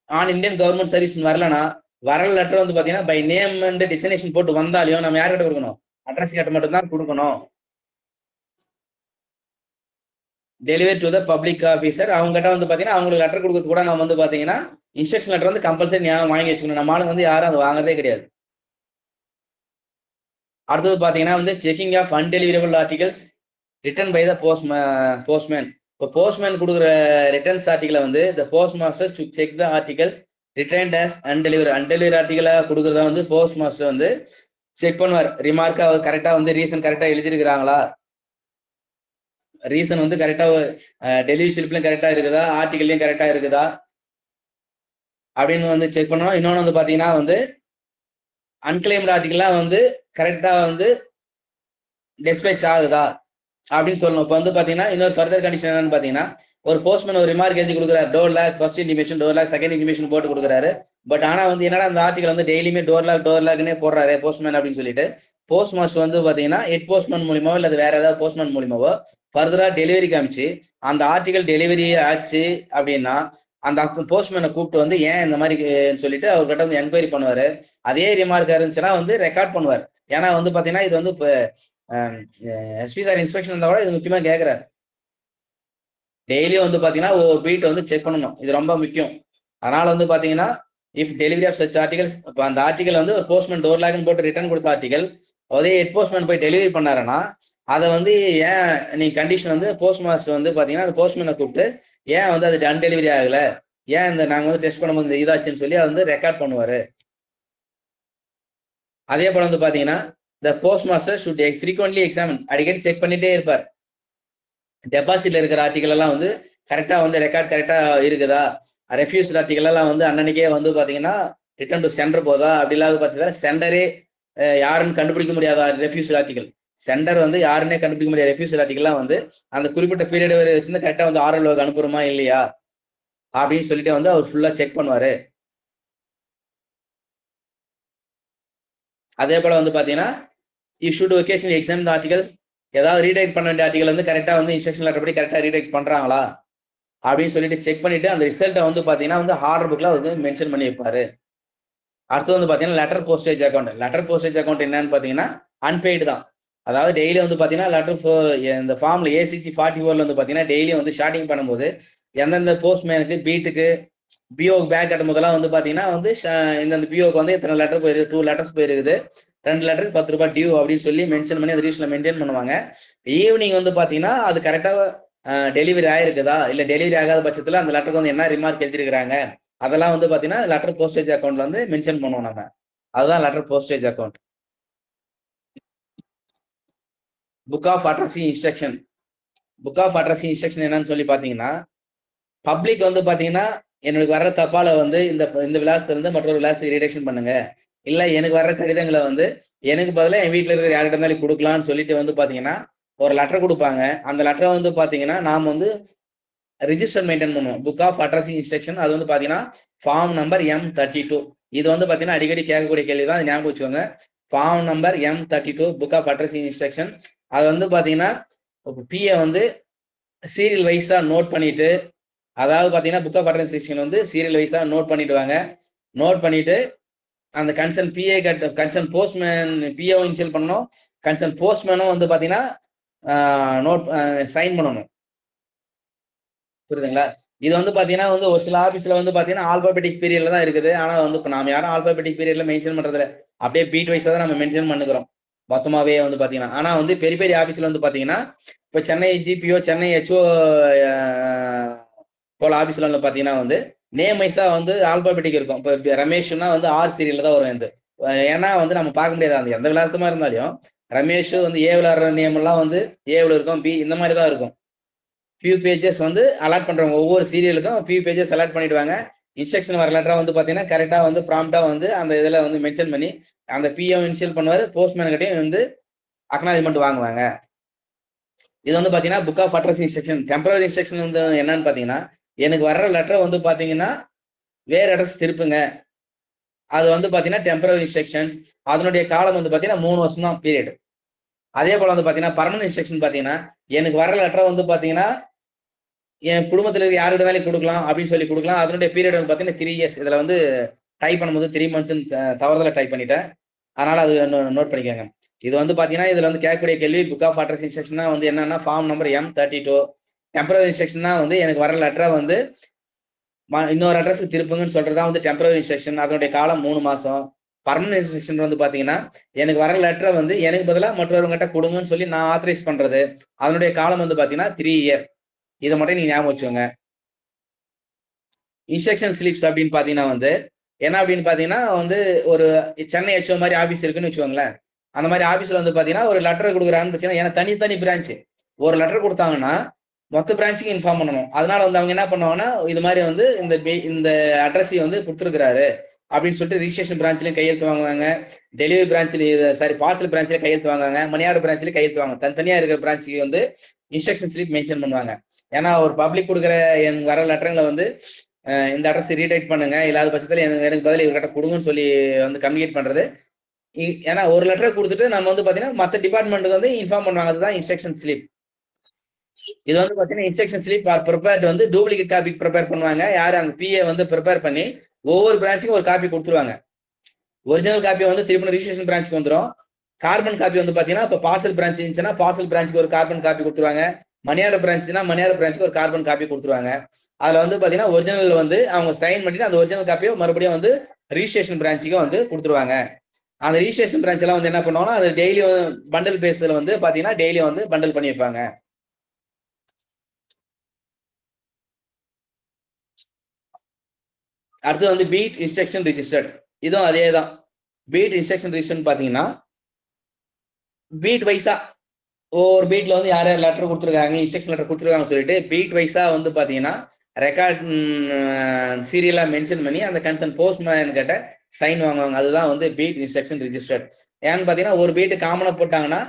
on Indian government service வரலன்னா வர லெட்டர் வந்து பாத்தீங்கன்னா பை நேம் அண்ட் டெஸ்டினேஷன் போட்டு வந்தாலையும் நம்ம யார்கிட்ட கொடுக்கணும்? அட்ரஸ் கிட்ட மட்டும் தான் கொடுக்கணும். Delivery to the public officer அவங்க கிட்ட வந்து பாத்தீங்கன்னா அவங்களுக்கு லெட்டர் கொடுக்கறது கூட நம்ம வந்து பாத்தீங்கன்னா இன்ஸ்ட்ரக்ஷன் லெட்டர் வந்து கம்பல்சரி வாங்கி வச்சுக்கணும். நம்ம ஆளுங்க வந்து யாரும் அதை வாங்குறதே கிடையாது. அடுத்தது பாத்தீங்கன்னா வந்து checking of undeliverable articles return by the postman. இப்போ போஸ்ட்மேன் கொடுக்குற ரிட்டர்ன்ஸ் ஆர்டிகலை வந்து the post master to check the articles returned as undelivery ஆர்டிகலா கொடுக்குறதா வந்து போஸ்ட் மாஸ்டர் வந்து செக் பண்ணுவார். ரிமார்க்கா கரெக்டா வந்து ரீசன் கரெக்டா எழுதிருக்கிறாங்களா, ரீசன் வந்து கரெக்டா டெலிவரி ஸ்லிப்லயும் கரெக்டா இருக்குதா, ஆர்டிகல்லையும் கரெக்டா இருக்குதா அப்படின்னு வந்து செக் பண்ணணும். இன்னொன்று வந்து பாத்தீங்கன்னா வந்து அன்கிளைம்டு ஆர்டிகல்லாம் வந்து கரெக்டா வந்து டிஸ்பேச் ஆகுதா அப்படின்னு சொல்லணும். இப்போ வந்து பாத்தீங்கன்னா இன்னொரு ஃபர்தர் கண்டிஷன் என்னன்னு பாத்தீங்கன்னா ஒரு போஸ்ட்மேன் ஒரு ரிமார்க் எழுதி கொடுக்குறாரு. Door lock first intimation, door lock second intimation போட்டு கொடுக்குறாரு. பட் ஆனா வந்து என்னடா அந்த ஆர்டிகல் வந்து டெய்லியுமே டோர் லாக்னே போடுறாரு போஸ்ட்மேன் அப்படின்னு சொல்லிட்டு போஸ்ட் மாஸ்டர் வந்து பாத்தீங்கன்னா ஹெட் போஸ்ட்மேன் மூலியமாவோ இல்ல வேற ஏதாவது போஸ்ட்மேன் மூலியமாவோ ஃபர்தரா டெலிவரி காமிச்சு அந்த ஆர்டிகல் டெலிவரி ஆச்சு அப்படின்னா அந்த போஸ்ட்மேனை கூப்பிட்டு வந்து ஏன் இந்த மாதிரி சொல்லிட்டு அவர்கிட்ட வந்து என்கொயரி பண்ணுவாரு. அதே ரிமார்க் இருந்துச்சுன்னா வந்து ரெக்கார்ட் பண்ணுவார். ஏன்னா வந்து பாத்தீங்கன்னா இது வந்து இப்போ எஸ்பி சார் இன்ஸ்பெக்ஷன் இருந்தா கூட இது முக்கியமா கேட்கிறாரு. டெய்லியும் வந்து பாத்தீங்கன்னா ஒரு பீட் வந்து செக் பண்ணணும். இது ரொம்ப முக்கியம். அதனால வந்து பாத்தீங்கன்னா if delivery of such articles இப்போ அந்த ஆர்டிகல் வந்து ஒரு போஸ்ட்மேன் டோர் லாக்னு போட்டு ரிட்டர்ன் கொடுத்த ஆர்டிகல் அதே ஹெட் போஸ்ட்மேன் போய் டெலிவரி பண்ணாருன்னா அதை வந்து ஏன் நீ கண்டிஷன் வந்து போஸ்ட் மாஸ்டர் வந்து பாத்தீங்கன்னா அந்த போஸ்ட்மேனை கூப்பிட்டு ஏன் வந்து அது அன்டெலிவரி ஆகல, ஏன் இந்த நாங்க வந்து டெஸ்ட் பண்ணும்போது இதாச்சுன்னு சொல்லி அதை வந்து ரெக்கார்ட் பண்ணுவாரு. அதே போல வந்து பாத்தீங்கன்னா the postmaster should frequently examine அடிக்கடி செக் பண்ணிட்டே இருப்பார். டெபாசிட்ல இருக்கிற ஆர்டிகல் எல்லாம் வந்து கரெக்டா வந்து ரெக்கார்ட் கரெக்டா இருக்குதா, ரெஃப்யூஸ்ட் ஆர்டிகல் எல்லாம் வந்து அன்னன்னைக்கே வந்து பாத்தீங்கன்னா ரிட்டர்ன் டு சென்டர் போதா, அப்படி இல்லாத பார்த்தீங்கன்னா சென்டரே யாருன்னு கண்டுபிடிக்க முடியாத ரெஃப்யூஸ்ட் ஆர்டிகல் சென்டர் வந்து யாருன்னே கண்டுபிடிக்க முடியாது ரெஃப்யூசல் ஆர்டிகல்லாம் வந்து அந்த குறிப்பிட்ட பீரியட் வச்சிருந்து கரெக்டா வந்து ஆர்எல்ஓக்கு அனுப்புறோமா இல்லையா அப்படின்னு சொல்லிட்டு வந்து அவர் ஃபுல்லா செக் பண்ணுவாரு. அதே போல வந்து பாத்தீங்கன்னா you should vocationally examine articles. ஏதாவது ரீடைட் பண்ண வேண்டிய ஆர்டிகல் வந்து கரெக்டா வந்து இன்ஸ்ட்ரக்ஷன் லெட்டர் படி கரெக்டா ரீடைட் பண்றாங்களா அப்படின்னு சொல்லிட்டு செக் பண்ணிட்டு அந்த ரிசல்ட்டை வந்து பாத்தீங்கன்னா வந்து ஆர்டர் புக்ல வந்து மென்ஷன் பண்ணி வைப்பாரு. அடுத்து வந்து பாத்தீங்கன்னா letter postage account. Letter postage account என்னன்னு பாத்தீங்கன்னா அன்பெய்டு தான். அதாவது டெய்லி வந்து பாத்தீங்கன்னா லெட்டர் இந்த ஃபார்ம்ல ஏசிசி 44 வந்து பாத்தீங்கன்னா டெய்லி வந்து ஸ்டார்டிங் பண்ணும்போது எந்தெந்த போஸ்ட்மேனுக்கு பீட்டுக்கு பிஓ பேக் கட்டும் போதெல்லாம் வந்து பாத்தீங்கன்னா வந்து இந்த பிஓக்கு வந்து எத்தனை லெட்டர் போயிருக்கு, 2 லெட்டர்ஸ் போயிருக்குது, 2 லெட்டருக்கு 10 ரூபாய் டியூ அப்படின்னு சொல்லி மென்ஷன் பண்ணி அந்த ரீஸ்ல மெயின்டைன் பண்ணுவாங்க. ஈவினிங் வந்து பாத்தீங்கன்னா அது கரெக்டா டெலிவரி ஆயிருக்குதா இல்ல டெலிவரி ஆகாத பட்சத்துல அந்த லெட்டருக்கு வந்து என்ன ரிமார்க் எழுதிருக்காங்க அதெல்லாம் வந்து பாத்தீங்கன்னா லெட்டர் போஸ்டேஜ் அக்கௌண்ட்ல வந்து மென்ஷன் பண்ணுவோம் நம்ம. அதுதான் letter postage account. Book of addressee instruction. Book of addressee instruction என்னன்னு சொல்லி பாத்தீங்கன்னா பப்ளிக் வந்து பாத்தீங்கன்னா எனக்கு வர்ற தப்பால வந்து இந்த விலாசத்துல இருந்து மற்றொரு விலாசம் ரீடெக்ஷன் பண்ணுங்க, இல்ல எனக்கு வர்ற கடிதங்களை வந்து எனக்கு பதிலாக என் வீட்டுல இருக்கிற யார்கிட்ட இருந்தாலும் கொடுக்கலாம்னு சொல்லிட்டு வந்து பாத்தீங்கன்னா ஒரு லெட்டர் கொடுப்பாங்க. அந்த லெட்டரை வந்து பாத்தீங்கன்னா நாம வந்து ரிஜிஸ்டர் மெயின்டைன் பண்ணுவோம். புக் ஆஃப் அட்ரஸிங் இன்ஸ்ட்ரக்ஷன் அது வந்து பாத்தீங்கன்னா ஃபார்ம் நம்பர் M32. இது வந்து பாத்தீங்கன்னா அடிக்கடி கேட்கக்கூடிய கேள்வி தான், ஞாபகம் வச்சுக்கோங்க. Form number M32 book of addressing instruction. அது வந்து பாத்தீங்கன்னா பிஏ வந்து சீரியல் வைஸா நோட் பண்ணிட்டு, அதாவது பாத்தீங்கன்னா புக் ஆஃப் அட்ரஸ் இன்ஸ்ட்ரக்ஷன் வந்து சீரியல் வைஸா நோட் பண்ணிடுவாங்க. நோட் பண்ணிட்டு அந்த concern PA concern postman PA initial பண்ணணும், கன்சர்ன் போஸ்ட்மேனும் வந்து பாத்தீங்கன்னா நோட் சைன் பண்ணணும். புரியுதுங்களா? இது வந்து பாத்தீங்கன்னா வந்து ஒரு சில ஆபீஸ்ல வந்து பாத்தீங்கன்னா ஆல்பாபெட்டிக் பீரியட்ல தான் இருக்குது. ஆனா வந்து இப்ப நாம யாரும் ஆல்பாபெட்டிக் பீரியட்ல மென்ஷன் பண்றதுல அப்படியே பீட் வைஸா தான் நம்ம மென்ஷன் பண்ணுகிறோம் மொத்தமாவே வந்து பாத்தீங்கன்னா. ஆனா வந்து பெரிய பெரிய ஆபீஸ்ல வந்து பாத்தீங்கன்னா இப்ப சென்னை ஜிபிஓ சென்னை ஹெச்ஓ போல ஆபீஸ்ல வந்து பாத்தீங்கன்னா வந்து நேம் வைஸா வந்து ஆல்பாபெட்டிக் இருக்கும். இப்ப ரமேஷ்னா வந்து ஆர் சீரியல்ல தான் வரும். ஏன்னா வந்து நம்ம பார்க்க முடியாது அந்த எந்த விலாசமா இருந்தாலும் ரமேஷ் வந்து ஏவில் வர்ற நேம் எல்லாம் வந்து ஏவில் இருக்கும், பி இந்த மாதிரி தான் இருக்கும். ஃபியூ பேஜஸ் வந்து அலாட் பண்றவங்க ஒவ்வொரு சீரியலுக்கும் ஃபியூ பேஜஸ் அலாட் பண்ணிடுவாங்க. இன்ஸ்ட்ரக்ஷன் வர லெட்டரா வந்து பாத்தீங்கன்னா கரெக்டா வந்து ப்ராம்ப்டா வந்து அந்த இதுல வந்து மென்ஷன் பண்ணி அந்த பிஎம் இன்ஷியல் பண்ணுவாரு, போஸ்ட்மேன் கிட்டையும் வந்து அக்னாலஜ்மெண்ட் வாங்குவாங்க. இது வந்து பாத்தீங்கன்னா book of address instruction. Temporary instruction வந்து என்னன்னு பாத்தீங்கன்னா எனக்கு வர்ற லெட்டர் வந்து பாத்தீங்கன்னா வேற அட்ரஸ் திருப்புங்க, அது வந்து பாத்தீங்கன்னா டெம்பரரி இன்ஸ்ட்ரக்ஷன்ஸ். அதனுடைய காலம் வந்து பாத்தீங்கன்னா 3 வருஷம் தான் பீரியட். அதே போல வந்து பாத்தீங்கன்னா பர்மனன்ட் இன்ஸ்ட்ரக்ஷன் பாத்தீங்கன்னா எனக்கு வர லெட்டர் வந்து பாத்தீங்கன்னா என் குடும்பத்துல இருக்க யாருக்கிட்ட வேலைக்கு கொடுக்கலாம் அப்படின்னு சொல்லி கொடுக்கலாம். அதனுடைய பீரியட் வந்து பாத்தீங்கன்னா 3 years. இதுல வந்து டைப் பண்ணும்போது 3 months தவறுதல டைப் பண்ணிட்டேன், அதனால அது நோட் பண்ணிக்கோங்க. இது வந்து பாத்தீங்கன்னா இதுல வந்து கேட்கக்கூடிய கேள்வி புக் ஆஃப் அட்ரஸ் இன்ஸ்ட்ரக்ஷன் வந்து என்னன்னா form number M32. Temporary instruction வந்து எனக்கு வர லெட்டரை வந்து இன்னொரு அட்ரஸ் திருப்புங்கன்னு சொல்றதா வந்து டெம்பரரி இன்ஸ்ட்ரக்ஷன். அதனுடைய காலம் 3 மாசம். பர்மனன்ட் இன்ஸ்ட்ரக்ஷன் வந்து பாத்தீங்கன்னா எனக்கு வர லெட்டரை வந்து எனக்கு பதிலாக மற்றவர்கிட்ட கொடுங்கன்னு சொல்லி நான் ஆத்தரைஸ் பண்றது. அதனுடைய காலம் வந்து பாத்தீங்கன்னா 3 year. இதை மட்டும் நீங்க ஞாபகம் வச்சுக்கோங்க. இன்ஸ்ட்ரக்ஷன் ஸ்லிப்ஸ் அப்படின்னு பாத்தீங்கன்னா வந்து என்ன அப்படின்னு பாத்தீங்கன்னா வந்து ஒரு சென்னை ஹெச்ஓ மாதிரி ஆபீஸ் இருக்குன்னு வச்சுக்கோங்களேன். அந்த மாதிரி ஆபீஸ்ல வந்து பாத்தீங்கன்னா ஒரு லெட்டர் கொடுக்குறான்னு ஏன்னா தனித்தனி பிரான்ச் ஒரு லெட்டர் கொடுத்தாங்கன்னா மொத்த பிரான்ச்சுக்கு இன்ஃபார்ம் பண்ணணும். அதனால வந்து அவங்க என்ன பண்ணுவாங்கன்னா இது மாதிரி வந்து இந்த அட்ரஸை வந்து கொடுத்துருக்காரு அப்படின்னு சொல்லிட்டு ரிஜிஸ்ட்ரேஷன் பிரான்ச்லயும் கையெழுத்து வாங்குவாங்க, டெலிவரி பிரான்ச்ல பார்சல் பிரான்ச்லயும் கையெழுத்து வாங்குவாங்க, மணியாடு பிரான்ச்லயும் கையெழுத்து வாங்க. தனித்தனியா இருக்கிற பிரான்ச்சுக்கு வந்து இன்ஸ்ட்ரக்ஷன் ஸ்லிப் மென்ஷன் பண்ணுவாங்க. ஏன்னா ஒரு பப்ளிக் கொடுக்குற வர லெட்டருங்களை வந்து இந்த அட்ரஸ் ரீடைட் பண்ணுங்க, இல்லாத பட்சத்துல எனக்கு பதில் இவர்கிட்ட கொடுங்கன்னு சொல்லி வந்து கம்யூனிகேட் பண்றது. ஏன்னா ஒரு லெட்டரை கொடுத்துட்டு நம்ம வந்து பாத்தீங்கன்னா மற்ற டிபார்ட்மெண்ட்டுக்கு வந்து இன்ஃபார்ம் பண்ணுவாங்க. அதுதான் இன்ஸ்ட்ரக்ஷன் ஸ்லிப். இது வந்து பாத்தீங்கன்னா இன்ஸ்ட்ரக்ஷன் ஸ்லிப் ப்ரிப்பேர்ட் வந்து டூப்ளிகேட் காப்பி ப்ரிப்பேர் பண்ணுவாங்க. யாரு அந்த பிஏ வந்து ப்ரிப்பேர் பண்ணி ஒவ்வொரு பிரான்ச்சுக்கும் ஒரு காப்பி கொடுத்துருவாங்க. ஒரிஜினல் காப்பி வந்து திருப்பி ரிஜிஸ்ட்ரேஷன் பிரான்ச்சுக்கு வந்துடும். கார்பன் காப்பி வந்து பாத்தீங்கன்னா இப்போ பார்சல் பிரான்ச் இருந்துச்சுன்னா பார்சல் பிரான்ச்சுக்கு ஒரு கார்பன் காப்பி கொடுத்துருவாங்க. மணியாடு பிரான்ச்னா மணியாடு பிரான்ச்சுக்கு ஒரு கார்பன் காப்பி கொடுத்துருவாங்க. அதுல வந்து பாத்தீங்கன்னா ஒரிஜினல் வந்து அவங்க சைன் பண்ணிட்டு அந்த ஒரிஜினல் காப்பியோ மறுபடியும் வந்து ரிஜிஸ்ட்ரேஷன் பிரான்ச்சுக்கு வந்து கொடுத்துருவாங்க. அந்த ரிஜிஸ்ட்ரேஷன் பிரான்ச் எல்லாம் வந்து என்ன பண்ணுவாங்கன்னா அது டெய்லி பண்டல் பேஸ்ல வந்து பாத்தீங்கன்னா டெய்லி வந்து பண்டல் பண்ணி வைப்பாங்க. அடுத்து வந்து பீட் இன்ஸ்ட்ரக்ஷன் ரிஜிஸ்டர்ட். இதுவும் அதே தான். பீட் இன்ஸ்ட்ரக்ஷன் ரிஜிஸ்டர் பாத்தீங்கன்னா பீட் வைஸா ஒவ்வொரு பீட்ல வந்து யார் யார் லெட்டர் கொடுத்துருக்காங்க இன்ஸ்ட்ரக்ஷன் லெட்டர் கொடுத்துருக்காங்கன்னு சொல்லிட்டு பீட் வைஸா வந்து பாத்தீங்கன்னா ரெக்கார்ட் சீரியலா மென்ஷன் பண்ணி அந்த கன்சர்ன் போஸ்ட்மேன் கிட்ட சைன் வாங்குவாங்க. அதுதான் வந்து பீட் இன்ஸ்ட்ரக்ஷன் ரிஜிஸ்டர்ட். ஏன்னு பாத்தீங்கன்னா ஒரு பீட்டு காமனா போட்டாங்கன்னா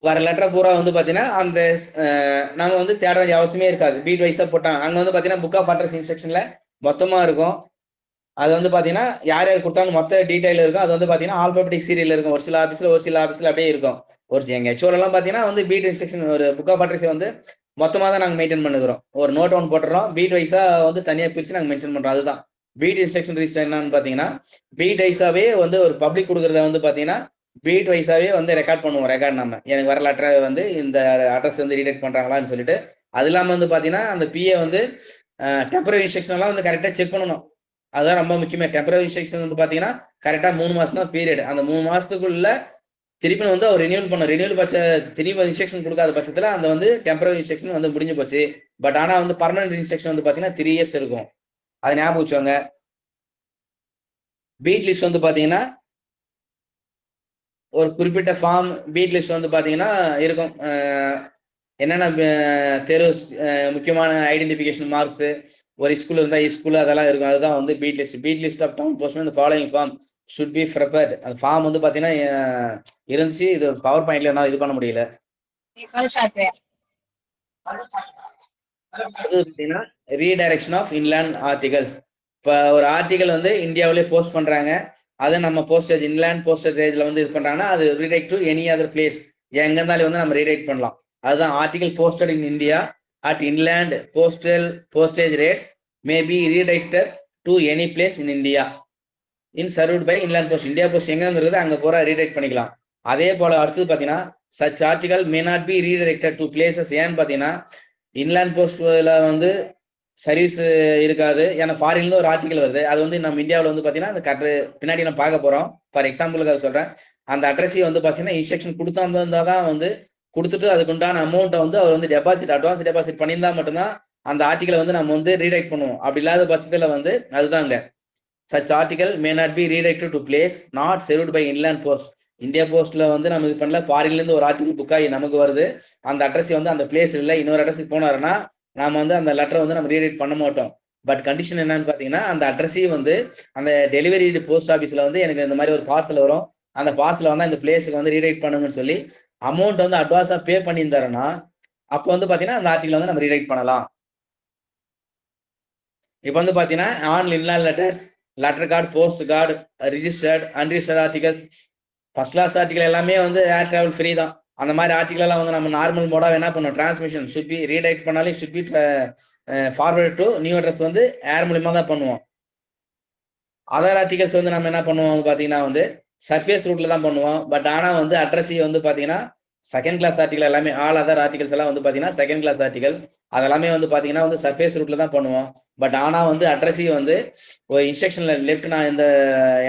வர லெட்டரை பூரா வந்து பார்த்தீங்கன்னா அந்த நம்ம வந்து தேட வேண்டிய அவசியமே இருக்காது. பீட் வைஸாக போட்டாங்க. அங்கே வந்து பார்த்தீங்கன்னா புக் ஆஃப் அட்ரஸ் இன்ஸ்ட்ரக்ஷனில் மொத்தமாக இருக்கும். அது வந்து பார்த்தீங்கன்னா யார் யார் கொடுத்தாலும் மொத்த டீட்டெயில் இருக்கும். அது வந்து பார்த்தீங்கன்னா ஆல்பபெட்டிக் சீரியல் இருக்கும். ஒரு சில ஆஃபீஸில் அப்படியே இருக்கும். எங்கள் ஹெச்ஓலாம் பார்த்தீங்கன்னா வந்து பீட் இன்ஸ்ட்ரக்ஷன் ஒரு புக் ஆஃப் அட்ரஸை வந்து மொத்தமாக தான் நாங்கள் மெயின்டைன் பண்ணுகிறோம். ஒரு நோட் ஒன்று போட்டுறோம். பீட் வைஸாக வந்து தனியாக பிரித்து நாங்கள் மென்ஷன் பண்ணுறோம். அதுதான் பீட் இன்ஸ்ட்ரக்ஷன் ரிஜிஸ்டர் என்னன்னு பார்த்தீங்கன்னா பீட் வைஸாகவே வந்து ஒரு பப்ளிக் கொடுக்குறத வந்து பார்த்தீங்கன்னா பீட் வைஸாகவே வந்து ரெக்கார்ட் பண்ணுவோம். ரெக்கார்ட் நம்ம எனக்கு வர லெட்டரை வந்து இந்த அட்ரஸ் வந்து ரீடைட் பண்ணுறாங்களான்னு சொல்லிட்டு. அது இல்லாமல் வந்து பார்த்தீங்கன்னா அந்த பிஏ வந்து டெம்பரரி இன்ஸ்ட்ரக்ஷன்லாம் வந்து கரெக்டாக செக் பண்ணணும். அதுதான் ரொம்ப முக்கியமே. டெம்பரரி இன்ஸ்ட்ரக்ஷன் வந்து பார்த்தீங்கன்னா கரெக்டாக 3 மாதம் தான் பீரியட். அந்த 3 மாதத்துக்குள்ள திருப்பி வந்து அவர் ரினியூல் பண்ணும். ரினியூல் திருப்பி இன்ஸ்ட்ரக்ஷன் கொடுக்காத பட்சத்தில் அந்த வந்து டெம்பரரி இன்ஸ்ட்ரக்ஷன் வந்து முடிஞ்சு போச்சு. பட் ஆனால் வந்து பர்மனன்ட் இன்ஸ்ட்ரக்ஷன் வந்து பார்த்தீங்கன்னா 3 இயர்ஸ் இருக்கும். அதை ஞாபகம் வச்சுக்கோங்க. பீட் லிஸ்ட் வந்து பார்த்தீங்கன்னா ஒரு குறிப்பிட்ட ஃபார்ம் பீட் லிஸ்ட் வந்து பார்த்தீங்கன்னா இருக்கும். என்னென்ன தெரு முக்கியமான ஐடென்டிஃபிகேஷன் மார்க்ஸ் ஒரு ஸ்கூல் இருந்தால் ஸ்கூல் அதெல்லாம் இருக்கும். அதுதான் வந்து beat list. Beat list of town postman இந்த following form should be prepared. அந்த ஃபார்ம் வந்து பார்த்தீங்கன்னா இருந்துச்சு. இது பவர் பாயிண்ட்ல என்ன இது பண்ண முடியல. அது பார்த்தீங்கன்னா ரீடைரக்ஷன் ஆஃப் இன்லேண்ட் ஆர்டிகல்ஸ். இப்போ ஒரு ஆர்டிகல் வந்து இந்தியாவிலே போஸ்ட் பண்ணுறாங்க. அதை நம்ம போஸ்டேஜ் இன்லேண்ட் போஸ்டேஜில் வந்து இது பண்ணுறாங்கன்னா அது ரீடைட் டு எனி அதர் பிளேஸ். எங்கே இருந்தாலும் வந்து நம்ம ரீடைட் பண்ணலாம். அதுதான் article posted in India at inland postage rates may be redirected to any place in India in served by inland post. India post எங்க இருக்குது அங்க போற ரீடைரக்ட் பண்ணிக்கலாம். அதே போல அடுத்தது பாத்தீங்கன்னா such article may not be redirected to places. ஏன்னு பாத்தீங்கன்னா இன்லேண்ட் போஸ்ட்ல வந்து சர்வீஸ் இருக்காது. ஏன்னா ஃபாரின்ல ஒரு ஆர்டிகல் வருது. அது வந்து நம்ம இந்தியாவில் வந்து பாத்தீங்கன்னா அந்த கரெக்ட் பின்னாடி நான் பார்க்க போறோம். ஃபார் எக்ஸாம்பிளுக்காக சொல்றேன். அந்த அட்ரஸையும் வந்து பாத்தீங்கன்னா இன்ஸ்ட்ரக்ஷன் கொடுத்தாதான் வந்து கொடுத்துட்டு அதுக்கு உண்டான அமௌண்ட்டை வந்து அவர் வந்து அட்வான்ஸ் டெபாசிட் பண்ணியிருந்தா மட்டும்தான் அந்த ஆர்டிகலை வந்து நம்ம வந்து ரீடைரக்ட் பண்ணுவோம். அப்படி இல்லாத பட்சத்தில் வந்து அதுதாங்க such article may not be redirected to place not served by inland post. India போஸ்ட்ல வந்து நம்ம இது பண்ணல. ஃபாரின்லேருந்து ஒரு ஆர்டிகல் புக்காகி நமக்கு வருது. அந்த அட்ரஸ் வந்து அந்த பிளேஸ் இல்லை, இன்னொரு அட்ரஸுக்கு போனாருன்னா நம்ம வந்து அந்த லெட்டரை வந்து நம்ம ரீடைரக்ட் பண்ண மாட்டோம். பட் கண்டிஷன் என்னன்னு பார்த்தீங்கன்னா அந்த அட்ரஸையும் வந்து அந்த டெலிவரி போஸ்ட் ஆஃபீஸில் வந்து எனக்கு இந்த மாதிரி ஒரு பார்சல் வரும். அந்த பார்சலை வந்து அந்த பிளேஸுக்கு வந்து ரீடைரக்ட் பண்ணுங்கன்னு சொல்லி அமௌண்ட் வந்து அட்வான்ஸா பே பண்ணியிருந்தாருன்னா அப்போ வந்து பாத்தீங்கன்னா அந்த ஆர்டிகல் வந்து நம்ம ரீடைரக்ட் பண்ணலாம். இப்போ வந்து பாத்தீங்கன்னா on inland letters, letter card, postcard, registered unregistered articles, first class article எல்லாமே வந்து ஏர் டிராவல் ஃப்ரீ தான். அந்த மாதிரி ஆர்டிகல் எல்லாம் வந்து நம்ம நார்மல் மோடா என்ன பண்ணுவோம், டிரான்ஸ்மிஷன் ஷுட் பி ரீடைரக்ட் பண்ணாலும் should be forward to new address வந்து ஏர் மூலியமா தான் பண்ணுவோம். அதர் ஆர்டிகல்ஸ் வந்து நம்ம என்ன பண்ணுவோம் பாத்தீங்கன்னா வந்து சர்ஃபேஸ் ரூட்ல தான் பண்ணுவோம். பட் ஆனா வந்து அட்ரஸ் வந்து பாத்தீங்கன்னா செகண்ட் கிளாஸ் ஆர்டிகல் எல்லாமே ஆல் அதர் ஆர்டிகல்ஸ் எல்லாம் வந்து பாத்தீங்கன்னா செகண்ட் கிளாஸ் ஆர்டிகல் அதெல்லாமே வந்து பாத்தீங்கன்னா வந்து சர்ஃபேஸ் ரூட்ல தான் பண்ணுவோம். பட் ஆனா வந்து அட்ரஸ் வந்து ஒரு இன்ஸ்ட்ரக்ஷன்ல லெஃப்ட் நான் இந்த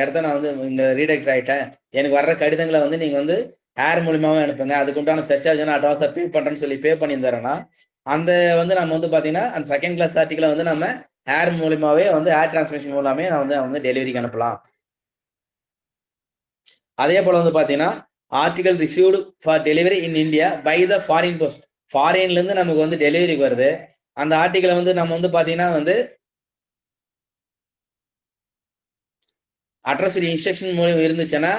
இடத்த நான் வந்து இங்க ரீடைரக்ட் ஆயிட்டேன், எனக்கு வர்ற கடிதங்களை வந்து நீங்க வந்து ஏர் மூலியமாவே அனுப்புங்க, அதுக்கு உண்டான சர்ச்சார்ஜ் அட்வான்ஸா பே பண்றேன்னு சொல்லி பே பண்ணியிருந்தாருன்னா அந்த வந்து நம்ம வந்து பாத்தீங்கன்னா அந்த செகண்ட் கிளாஸ் ஆர்டிகலை வந்து நம்ம ஏர் மூலியமாவே வந்து ஏர் டிரான்ஸ்மிஷன் மூலமே நான் வந்து டெலிவரிக்கு அனுப்பலாம். அதே போல வந்து பாத்தீங்கன்னா article received for delivery in India by the foreign post. ஃபாரின்ல இருந்து நமக்கு வந்து டெலிவரிக்கு வருது. அந்த ஆர்டிகலை வந்து நம்ம வந்து பாத்தீங்கன்னா வந்து அட்ரஸ் இன்ஸ்ட்ரக்ஷன் மூலியம் இருந்துச்சுன்னா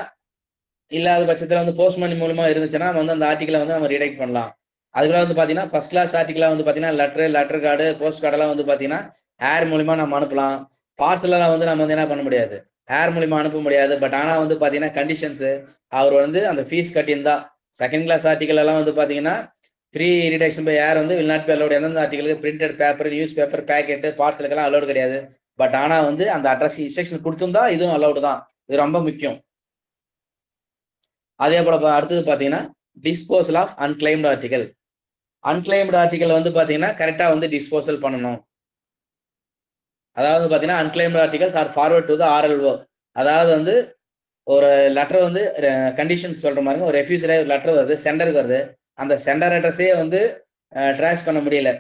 இல்லாத பட்சத்தில் வந்து போஸ்ட்மேன் மூலமா இருந்துச்சுன்னா நம்ம வந்து அந்த ஆர்டிகலை வந்து நம்ம ரீடைரக்ட் பண்ணலாம். அதுக்குள்ள வந்து பாத்தீங்கன்னா ஃபர்ஸ்ட் கிளாஸ் ஆர்டிகலா வந்து பாத்தீங்கன்னா லெட்டர் கார்டு, போஸ்ட் கார்டெல்லாம் வந்து பாத்தீங்கன்னா ஏர் மூலியமா நம்ம அனுப்பலாம். பார்சல் எல்லாம் வந்து நம்ம வந்து என்ன பண்ண முடியாது, ஏர் மூலியமா அனுப்ப முடியாது. பட் ஆனா வந்து பாத்தீங்கன்னா கண்டிஷன்ஸ் அவர் வந்து அந்த ஃபீஸ் கட்டியிருந்தா செகண்ட் கிளாஸ் ஆர்டிகல் எல்லாம் வந்து பாத்தீங்கன்னா ஃப்ரீ ரீடைரக்ஷன் பை ஏர் வந்து வில் நாட் பி அலோட். எந்தெந்த ஆர்டிகலுக்கு printed paper, news paper, packet, பார்சலுக்கெல்லாம் அலோடு கிடையாது. பட் ஆனா வந்து அந்த அட்ரஸ் இன்ஸ்ட்ரக்ஷன் கொடுத்திருந்தா இதுவும் அலோடு தான். இது ரொம்ப முக்கியம். அதே போல அடுத்தது பாத்தீங்கன்னா disposal of unclaimed article. Unclaimed article வந்து பாத்தீங்கன்னா கரெக்டா வந்து டிஸ்போசல் பண்ணணும். அதாவது பாத்தீங்கன்னா unclaimed articles are forward to the RLO. அதாவது வந்து ஒரு லெட்டர் வந்து கண்டிஷன்ஸ் சொல்ற மாதிரி ஒரு ரெஃப்யூசரே ஒரு லெட்டர் வருது, சென்டருக்கு வருது. அந்த சென்டர் அட்ரஸே வந்து ட்ரேஸ் பண்ண முடியல,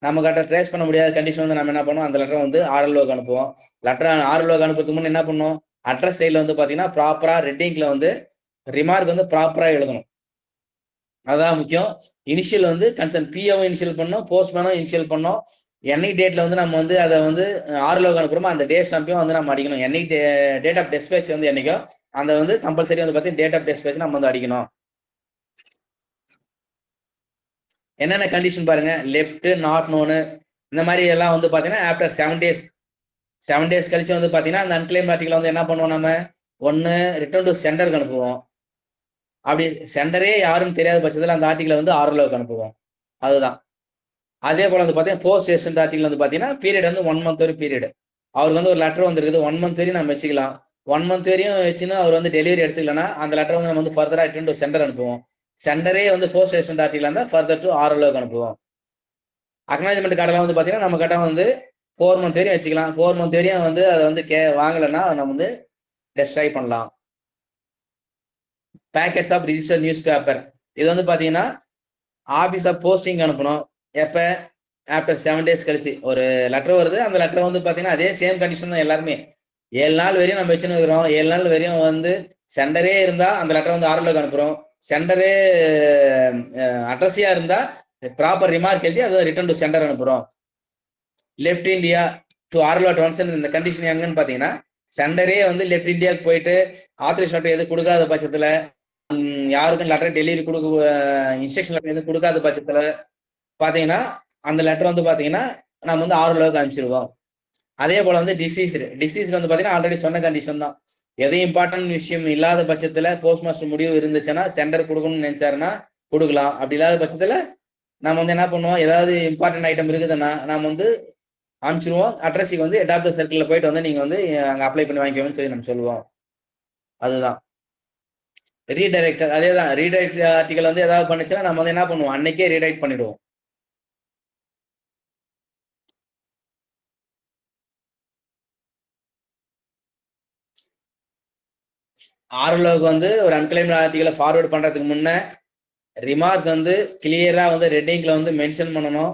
நம்ம கிட்ட ட்ரேஸ் பண்ண முடியாத கண்டிஷன் வந்து நம்ம என்ன பண்ணுவோம், அந்த லெட்டரை வந்து ஆர்எல்ஓக்கு அனுப்புவோம். லெட்டர் ஆர்எல்ஓக்கு அனுப்புறதுக்கு முன்னே என்ன பண்ணுவோம், அட்ரஸ் சைடில் வந்து பாத்தீங்கன்னா ப்ராப்பரா ரெட்டிங்ல வந்து ரிமார்க் வந்து ப்ராப்பரா எழுதணும். அதான் முக்கியம். இனிஷியல் வந்து கன்சர்ன் பிஏவும் இனிஷியல் பண்ணோம், போஸ்ட்மேனும் இனிஷியல் பண்ணோம். என்னைக்கு டேட்ல வந்து நம்ம வந்து அதை வந்து ஆர்எல்ஓக்கு அனுப்புறோமோ அந்த டேட் ஸ்டாம்பையும் வந்து நம்ம அடிக்கணும். என்னைக்கு டேட் ஆஃப் டிஸ்பேச் வந்து என்னைக்கோ அந்த வந்து கம்பல்சரி வந்து பார்த்தீங்கன்னா டேட் ஆஃப் டிஸ்பேச் நம்ம வந்து அடிக்கணும். என்னென்ன கண்டிஷன் பாருங்க, லெஃப்ட் நாட் நோனு இந்த மாதிரி எல்லாம் வந்து பாத்தீங்கன்னா ஆஃப்டர் 7 days கழிச்சு வந்து பாத்தீங்கன்னா அந்த அன்கிளைம் ஆர்டிகல் வந்து என்ன பண்ணுவோம், நம்ம ஒன்னு ரிட்டர்ன் டு சென்டருக்கு அனுப்புவோம். அப்படி சென்டரே யாருன்னு தெரியாத பட்சத்தில் அந்த ஆர்டிகலை வந்து ஆர்எல்ஓக்கு அனுப்புவோம். அதுதான். அதே போல வந்து பாத்தீங்கன்னா போஸ்ட் ஏஜென்ட் ஆர்டிகல் வந்து பாத்தீங்கன்னா பீரியட் வந்து 1 month வரைக்கும் பீரியட். அவருக்கு வந்து ஒரு லெட்டர் வந்துருக்குது 1 month வரையும் நம்ம வச்சுக்கலாம். 1 month வரையும் வச்சுன்னா அவர் வந்து டெலிவரி எடுத்துக்கலன்னா அந்த லெட்டர் வந்து நம்ம வந்து ஃபர்தரா ரிட்டர்ன் டு சென்டர் அனுப்புவோம். சென்டரே வந்து போஸ்ட் ஏஜென்ட் ஆர்டிகல் இருந்தால் ஃபர்தர் டு ஆர்எல்ஓக்கு அனுப்புவோம். அக்னாலஜ்மெண்ட் கார்டெல்லாம் வந்து பாத்தீங்கன்னா நம்ம கிட்ட வந்து 4 month வரையும் வச்சுக்கலாம். 4 month வரையும் வந்து அதை வந்து வாங்கலைன்னா நம்ம வந்து டெஸ்ட்ராய் பண்ணலாம். Packets of register newspaper இது வந்து பாத்தீங்கன்னா ஆபீஸ் ஆஃப் போஸ்டிங் அனுப்பணும். எப்ப ஆஃப்டர் 7 days கழிச்சு ஒரு லெட்டர் வருது. அந்த லெட்டர் வந்து பாத்தீங்கன்னா அதே சேம் கண்டிஷன் தான் எல்லாருமே. 7 நாள் வரையும் நம்ம வச்சுன்னு இருக்கிறோம். 7 நாள் வரையும் வந்து சென்டரே இருந்தா அந்த லெட்டர் வந்து ஆர்எல்ஓக்கு அனுப்புறோம். சென்டரே அட்ரஸியா இருந்தா ப்ராப்பர் ரிமார்க் எழுதி அதை ரிட்டர்ன் டு சென்டர் அனுப்புறோம். Left India to RLO transfer இந்த கண்டிஷன் எங்கன்னு பாத்தீங்கன்னா சென்டரே வந்து லெஃப்ட் இந்தியாவுக்கு போயிட்டு ஆத்தரைசேஷன் லெட்டர் எது கொடுக்காத பட்சத்துல, யாருக்கும் லெட்டர் டெலிவரி இன்ஸ்ட்ரக்ஷன் லெட்டர் எதுவும் கொடுக்காத பட்சத்துல பாத்தீங்கன்னா அந்த லெட்டர் வந்து பாத்தீங்கன்னா நம்ம வந்து ஆர்எல்ஓக்கு அனுப்பிச்சிருவோம். அதே போல வந்து டிசீஸ் வந்து பாத்தீங்கன்னா ஆல்ரெடி சொன்ன கண்டிஷன் தான். எதுவும் இம்பார்ட்டன்ட் விஷயம் இல்லாத பட்சத்துல போஸ்ட் மாஸ்டர் முடிவு இருந்துச்சுன்னா சென்டர் கொடுக்கணும்னு நினைச்சாருன்னா கொடுக்கலாம். அப்படி இல்லாத பட்சத்துல நம்ம வந்து என்ன பண்ணுவோம், ஏதாவது இம்பார்ட்டன்ட் ஐட்டம் இருக்குதுன்னா நம்ம வந்து அனுப்பிச்சிருவோம். அட்ரஸுக்கு வந்து ஹெட் ஆஃப் த சர்க்கிள்ல போயிட்டு வந்து நீங்க வந்து அங்க அப்ளை பண்ணி வாங்கிக்கோன்னு சொல்லி நம்ம சொல்லுவோம். அதுதான் ரீடைரக்ட். அதேதான் ரீடைரக்ட் ஆர்டிகல் வந்து ஏதாவது பண்ணுச்சுன்னா நம்ம வந்து என்ன பண்ணுவோம், அன்னைக்கே ரீடைரக்ட் பண்ணிடுவோம். ஆர்எல்ஓக்கு வந்து ஒரு அன்கிளைம்டு ஆர்டிகலை ஃபார்வர்ட் பண்றதுக்கு முன்ன ரிமார்க் வந்து கிளியரா வந்து ரெட்டிங்ல வந்து மென்ஷன் பண்ணணும்.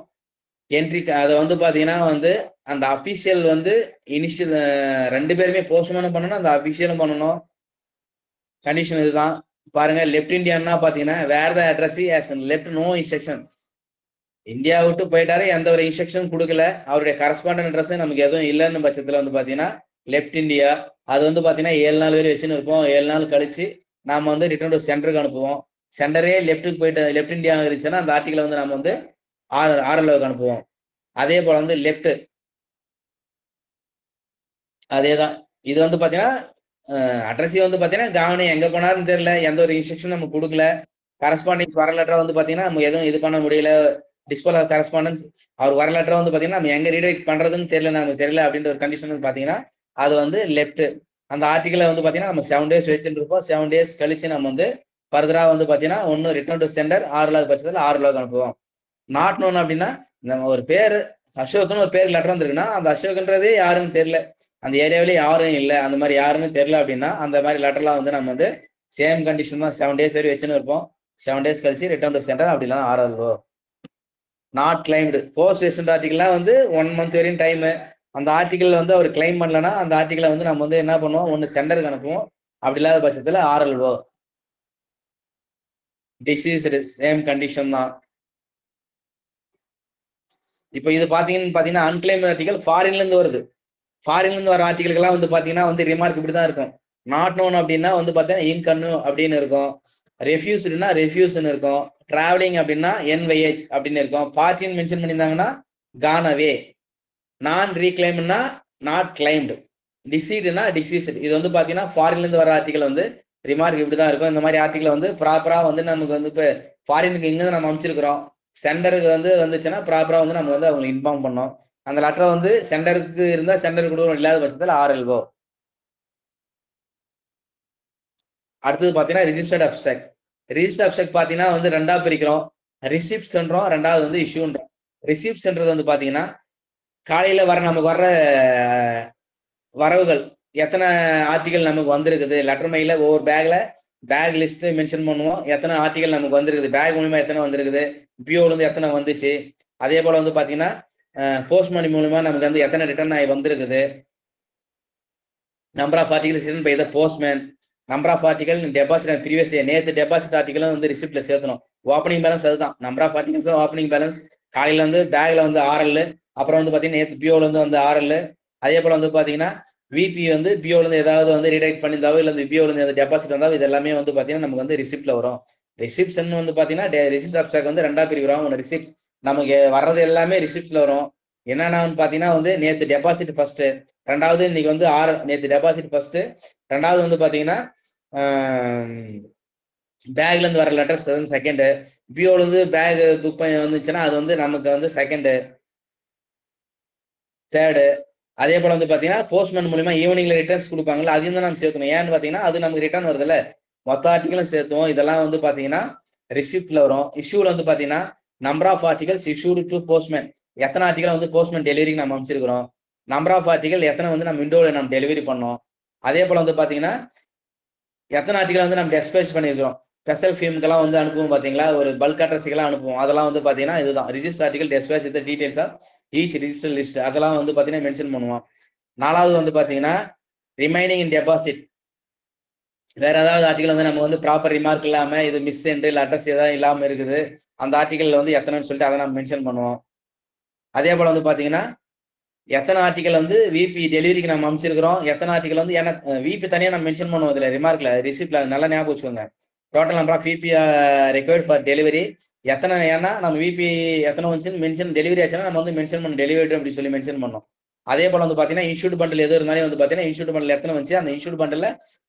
என்ட்ரி அதை வந்து பாத்தீங்கன்னா வந்து அந்த அபிஷியல் வந்து இனிஷியல் 2 பேருமே போஸ்ட்மேனும் பண்ணணும், அந்த அபிஷியலும் பண்ணணும். கண்டிஷன் இதுதான். பாருங்க, லெஃப்ட் இந்தியான்னா பாத்தீங்கன்னா where the address has left no instruction. India விட்டு போயிட்டாரு, எந்த ஒரு இன்ஸ்ட்ரக்ஷன் கொடுக்கல, அவருடைய கரஸ்பாண்டன்ட் அட்ரஸ் நமக்கு எதுவும் இல்லைன்னு பட்சத்துல வந்து பாத்தீங்கன்னா லெஃப்ட் இந்தியா அது வந்து பாத்தீங்கன்னா 7 நாள் வரை வச்சுன்னு இருப்போம். 7 நாள் கழிச்சு நாம வந்து ரிட்டர்ன் டு சென்டருக்கு அனுப்புவோம். சென்டரே லெஃப்ட்டுக்கு போயிட்டு லெஃப்ட் இந்தியா இருந்துச்சுன்னா அந்த ஆர்டிகலை வந்து நம்ம வந்து ஆர்எல்ஓக்கு அனுப்புவோம். அதே போல வந்து லெஃப்ட் அதேதான். இது வந்து பாத்தீங்கன்னா அட்ரஸி வந்து பாத்தீங்கன்னா கவனம் எங்க போனாருன்னு தெரியல, எந்த ஒரு இன்ஸ்ட்ரக்ஷன் நம்ம கொடுக்கல. கரஸ்பாண்டிங் வர லெட்டரை வந்து பாத்தீங்கன்னா நம்ம எதுவும் இது பண்ண முடியல. டிஸ்போல் ஆஃப் கரஸ்பாண்டன்ஸ் அவர் வர லெட்டரை வந்து பாத்தீங்கன்னா நம்ம எங்க ரீடைரக்ட் பண்றதுன்னு தெரியல, நமக்கு தெரியல அப்படின்ற ஒரு கண்டிஷன் வந்து பாத்தீங்கன்னா அது வந்து லெஃப்ட். அந்த ஆர்டிகலை வந்து பாத்தீங்கன்னா நம்ம 7 days வச்சுட்டு இருப்போம். 7 days கழிச்சு நம்ம வந்து ஃபர்தரா வந்து பாத்தீங்கன்னா ஒன்னு ரிட்டர்ன் டு சென்டர் ஆர்எல்ஓ பட்சத்தில் ஆர்எல்ஓக்கு அனுப்புவோம். நாட் நோன் அப்படின்னா நம்ம ஒரு பேரு அசோக்னு ஒரு பேர் லெட்டர் வந்துருக்குன்னா அந்த அசோக்ன்றதே யாருன்னு தெரியல, அந்த ஏரியாவிலே யாரும் இல்லை, அந்த மாதிரி யாருன்னு தெரியல அப்படின்னா அந்த மாதிரி லெட்டர்லாம் வந்து நம்ம வந்து சேம் கண்டிஷன் தான் 7 days வரை வச்சுன்னு இருப்போம். 7 days கழிச்சு ரிட்டர்ன் டு சென்டர் அப்படி இல்லைன்னா RLO. Not claimed post agent ஆர்டிகல்லாம் வந்து 1 month வரையும் டைம். அந்த ஆர்டிகல் வந்து அவர் கிளைம் பண்ணலன்னா அந்த ஆர்டிகலை வந்து நம்ம வந்து என்ன பண்ணுவோம், ஒன்னு சென்டருக்கு அனுப்புவோம். அப்படி இல்லாத பட்சத்துல ஆர்எல்ஓ. டிசீஸ் சேம் கண்டிஷன் தான். இப்போ இது பாத்தீங்கன்னா அன்கிளைம் ஆர்டிகல் ஃபாரின்ல இருந்து வருது. ஃபாரின்ல இருந்து வர ஆர்டிகலுக்கெல்லாம் வந்து பாத்தீங்கன்னா வந்து ரிமார்க் இப்படிதான் இருக்கும். நாட் நோன் அப்படின்னா வந்து பாத்தீங்கன்னா இன்கன்னு அப்படின்னு இருக்கும். ரெஃப்யூஸ்டுனா ரெஃப்யூஸ்ன்னு இருக்கும். டிராவலிங் அப்படின்னா என்வைஹெச் அப்படின்னு இருக்கும். பார்ட்டின்னு மென்ஷன் பண்ணியிருந்தாங்கன்னா கான் அவே. நான் ரீக்ளைம்னா நாட் கிளைம்டு. டிசீடுனா டிசீஸ்டு. இது வந்து பாத்தீங்கன்னா ஃபாரின்ல இருந்து வர ஆர்டிகல் வந்து ரிமார்க் இப்படிதான் இருக்கும். இந்த மாதிரி ஆர்டிகல் வந்து ப்ராப்பரா வந்து நமக்கு வந்து இப்போ ஃபாரினுக்கு இங்க நம்ம அமைச்சிருக்கிறோம், சென்டருக்கு வந்து வந்துச்சுன்னா ப்ராப்பரா வந்து நம்ம வந்து அவங்களுக்கு இன்ஃபார்ம் பண்ணோம். அந்த லெட்டர் வந்து சென்டருக்கு இருந்தா சென்டருக்கு கொடுக்கணும், இல்லாத பட்சத்தில் ஆர்எல்ஓ. அடுத்தது பாத்தீங்கன்னா ரிஜிஸ்டர்ட் அப்ஸ்ட்ராக்ட். ரிஜிஸ்டர் அப்ஸ்ட்ராக்ட் பாத்தீங்கன்னா வந்து 2ஆ பிரிக்கிறோம். ரிசிப்ட்ஸ்ன்றோம், 2வது வந்து இஷ்யூன்றோம். ரிசிப்ட்ஸ்ன்றது வந்து பாத்தீங்கன்னா காலையில நமக்கு வர்ற வரவுகள் எத்தனை ஆர்டிகல் நமக்கு வந்திருக்குது. லெட்டர் மெயில ஒவ்வொரு பேக் லிஸ்ட் மென்ஷன் பண்ணுவோம். எத்தனை ஆர்டிகல் நமக்கு வந்திருக்குது, பேக் மூலமா எத்தனை வந்திருக்குது, பிஓல இருந்து எத்தனை வந்துச்சு. அதே போல வந்து பாத்தீங்கன்னா போஸ்ட் மணி மூலமா நமக்கு வந்து எத்தனை ரிட்டர்ன் ஆகி வந்திருக்குது. Number of articles return by the postman, number of article deposit previous நேற்று டெபாசிட் ஆர்டிகலும் வந்து ரிசிப்ட்ல சேர்த்தணும். ஓப்பனிங் பேலன்ஸ் அதுதான். Number of articles opening balance. காலையில வந்து பேக்ல வந்து ஆர்எல், அப்புறம் வந்து பாத்தீங்கன்னா நேற்று பிஓல இருந்து வந்து ஆர்எல். அதே போல வந்து பாத்தீங்கன்னா விபி வந்து பிஓல இருந்து ஏதாவது வந்து ரீடைரக்ட் பண்ணியிருந்தாவோ இல்லை பிஓல இருந்து டெபாசிட் வந்தாவோ இது எல்லாமே வந்து பாத்தீங்கன்னா நமக்கு வந்து ரிசிப்ட்ல வரும். ரிசிப்ஷன் வந்து பாத்தீங்கன்னா ரிசிப்ட் அப்சாக் வந்து 2ஆ பிரிக்கிறோம். ஒன்று ரிசிப்ட் நமக்கு வர்றது எல்லாமே ரிசிப்ட்ல வரும். என்னென்ன பாத்தீங்கன்னா வந்து நேற்று டெபாசிட் ஃபர்ஸ்ட், ரெண்டாவது இன்னைக்கு வந்து நேற்று டெபாசிட் ஃபர்ஸ்ட், ரெண்டாவது வந்து பாத்தீங்கன்னா பேக்ல இருந்து வர லெட்டர்ஸ் வந்து செகண்ட், பிஓல இருந்து பேக் புக் பண்ணி வந்துச்சுன்னா அது வந்து நமக்கு வந்து செகண்ட், தேர்டு. அதே போல வந்து பாத்தீங்கன்னா போஸ்ட்மேன் மூலமா ஈவினிங்ல ரிட்டர்ன்ஸ் கொடுப்பாங்கல்ல, அதையும் தான் நம்ம சேர்க்கணும். ஏன்னு பாத்தீங்கன்னா அது நமக்கு ரிட்டர்ன் வருதுல்ல, மொத்த ஆர்டிகளும் சேர்த்துவோம். இதெல்லாம் வந்து பாத்தீங்கன்னா ரிசிப்ட்ல வரும். இஷ்யூல வந்து பாத்தீங்கன்னா number of articles issued to postman, எத்தனை ஆர்டிகல் வந்து போஸ்ட்மேன் டெலிவரிக்கு நம்ம அமைச்சிருக்கிறோம். நம்பர் ஆஃப் ஆர்டிகல் எத்தனை வந்து நம்ம விண்டோவில் நம்ம டெலிவரி பண்ணோம். அதே போல வந்து பாத்தீங்கன்னா எத்தனை ஆர்டிகல் வந்து நம்ம டெஸ்பேச் பண்ணியிருக்கிறோம். ஸ்பெஷல் ஃபீமுக்கெல்லாம் வந்து அனுப்புவோம் பாத்தீங்களா, ஒரு பல்க் அட்ரஸுக்கெல்லாம் அனுப்புவோம். அதெல்லாம் வந்து பாத்தீங்கன்னா இதுதான் register article dispatch with details of each register list, அதெல்லாம் வந்து பாத்தீங்கன்னா மென்ஷன் பண்ணுவோம். நாலாவது வந்து பாத்தீங்கன்னா ரிமைனிங் இன் டெபாசிட், வேற ஏதாவது ஆர்டிகல் வந்து நம்ம வந்து ப்ராப்பர் ரிமார்க் இல்லாம இது மிஸ் என்று இல்லை அட்ரஸ் ஏதாவது இல்லாம இருக்குது, அந்த ஆர்டிகல் வந்து எத்தனைன்னு சொல்லிட்டு அதை நம்ம மென்ஷன் பண்ணுவோம். அதே போல வந்து பாத்தீங்கன்னா எத்தனை ஆர்டிகல் வந்து விபி டெலிவரிக்கு நம்ம அமைச்சிருக்கிறோம், எத்தனை ஆர்டிகல் வந்து ஏன்னா விபி தனியா நம்ம மென்ஷன் பண்ணுவோம் இதுல ரிமார்க்ல ரிசிப்ட்ல, நல்லா ஞாபகம் வச்சுக்கோங்க. Total number of VP required for delivery எத்தனை, ஏன்னா நம்ம விபி எத்தனை வந்து மென்ஷன் டெலிவரி ஆச்சுன்னா நம்ம வந்து மென்ஷன் பண்ணணும் டெலிவரி அப்படி சொல்லி மென்ஷன் பண்ணோம். அதே போல வந்து பாத்தீங்கன்னா இன்சூர்ட் பண்டில் எது இருந்தாலும் வந்து பாத்தீங்கன்னா இன்சூர்ட் பண்டில் எத்தனை வந்துச்சு, அந்த இன்சூர்ட் பண்டில்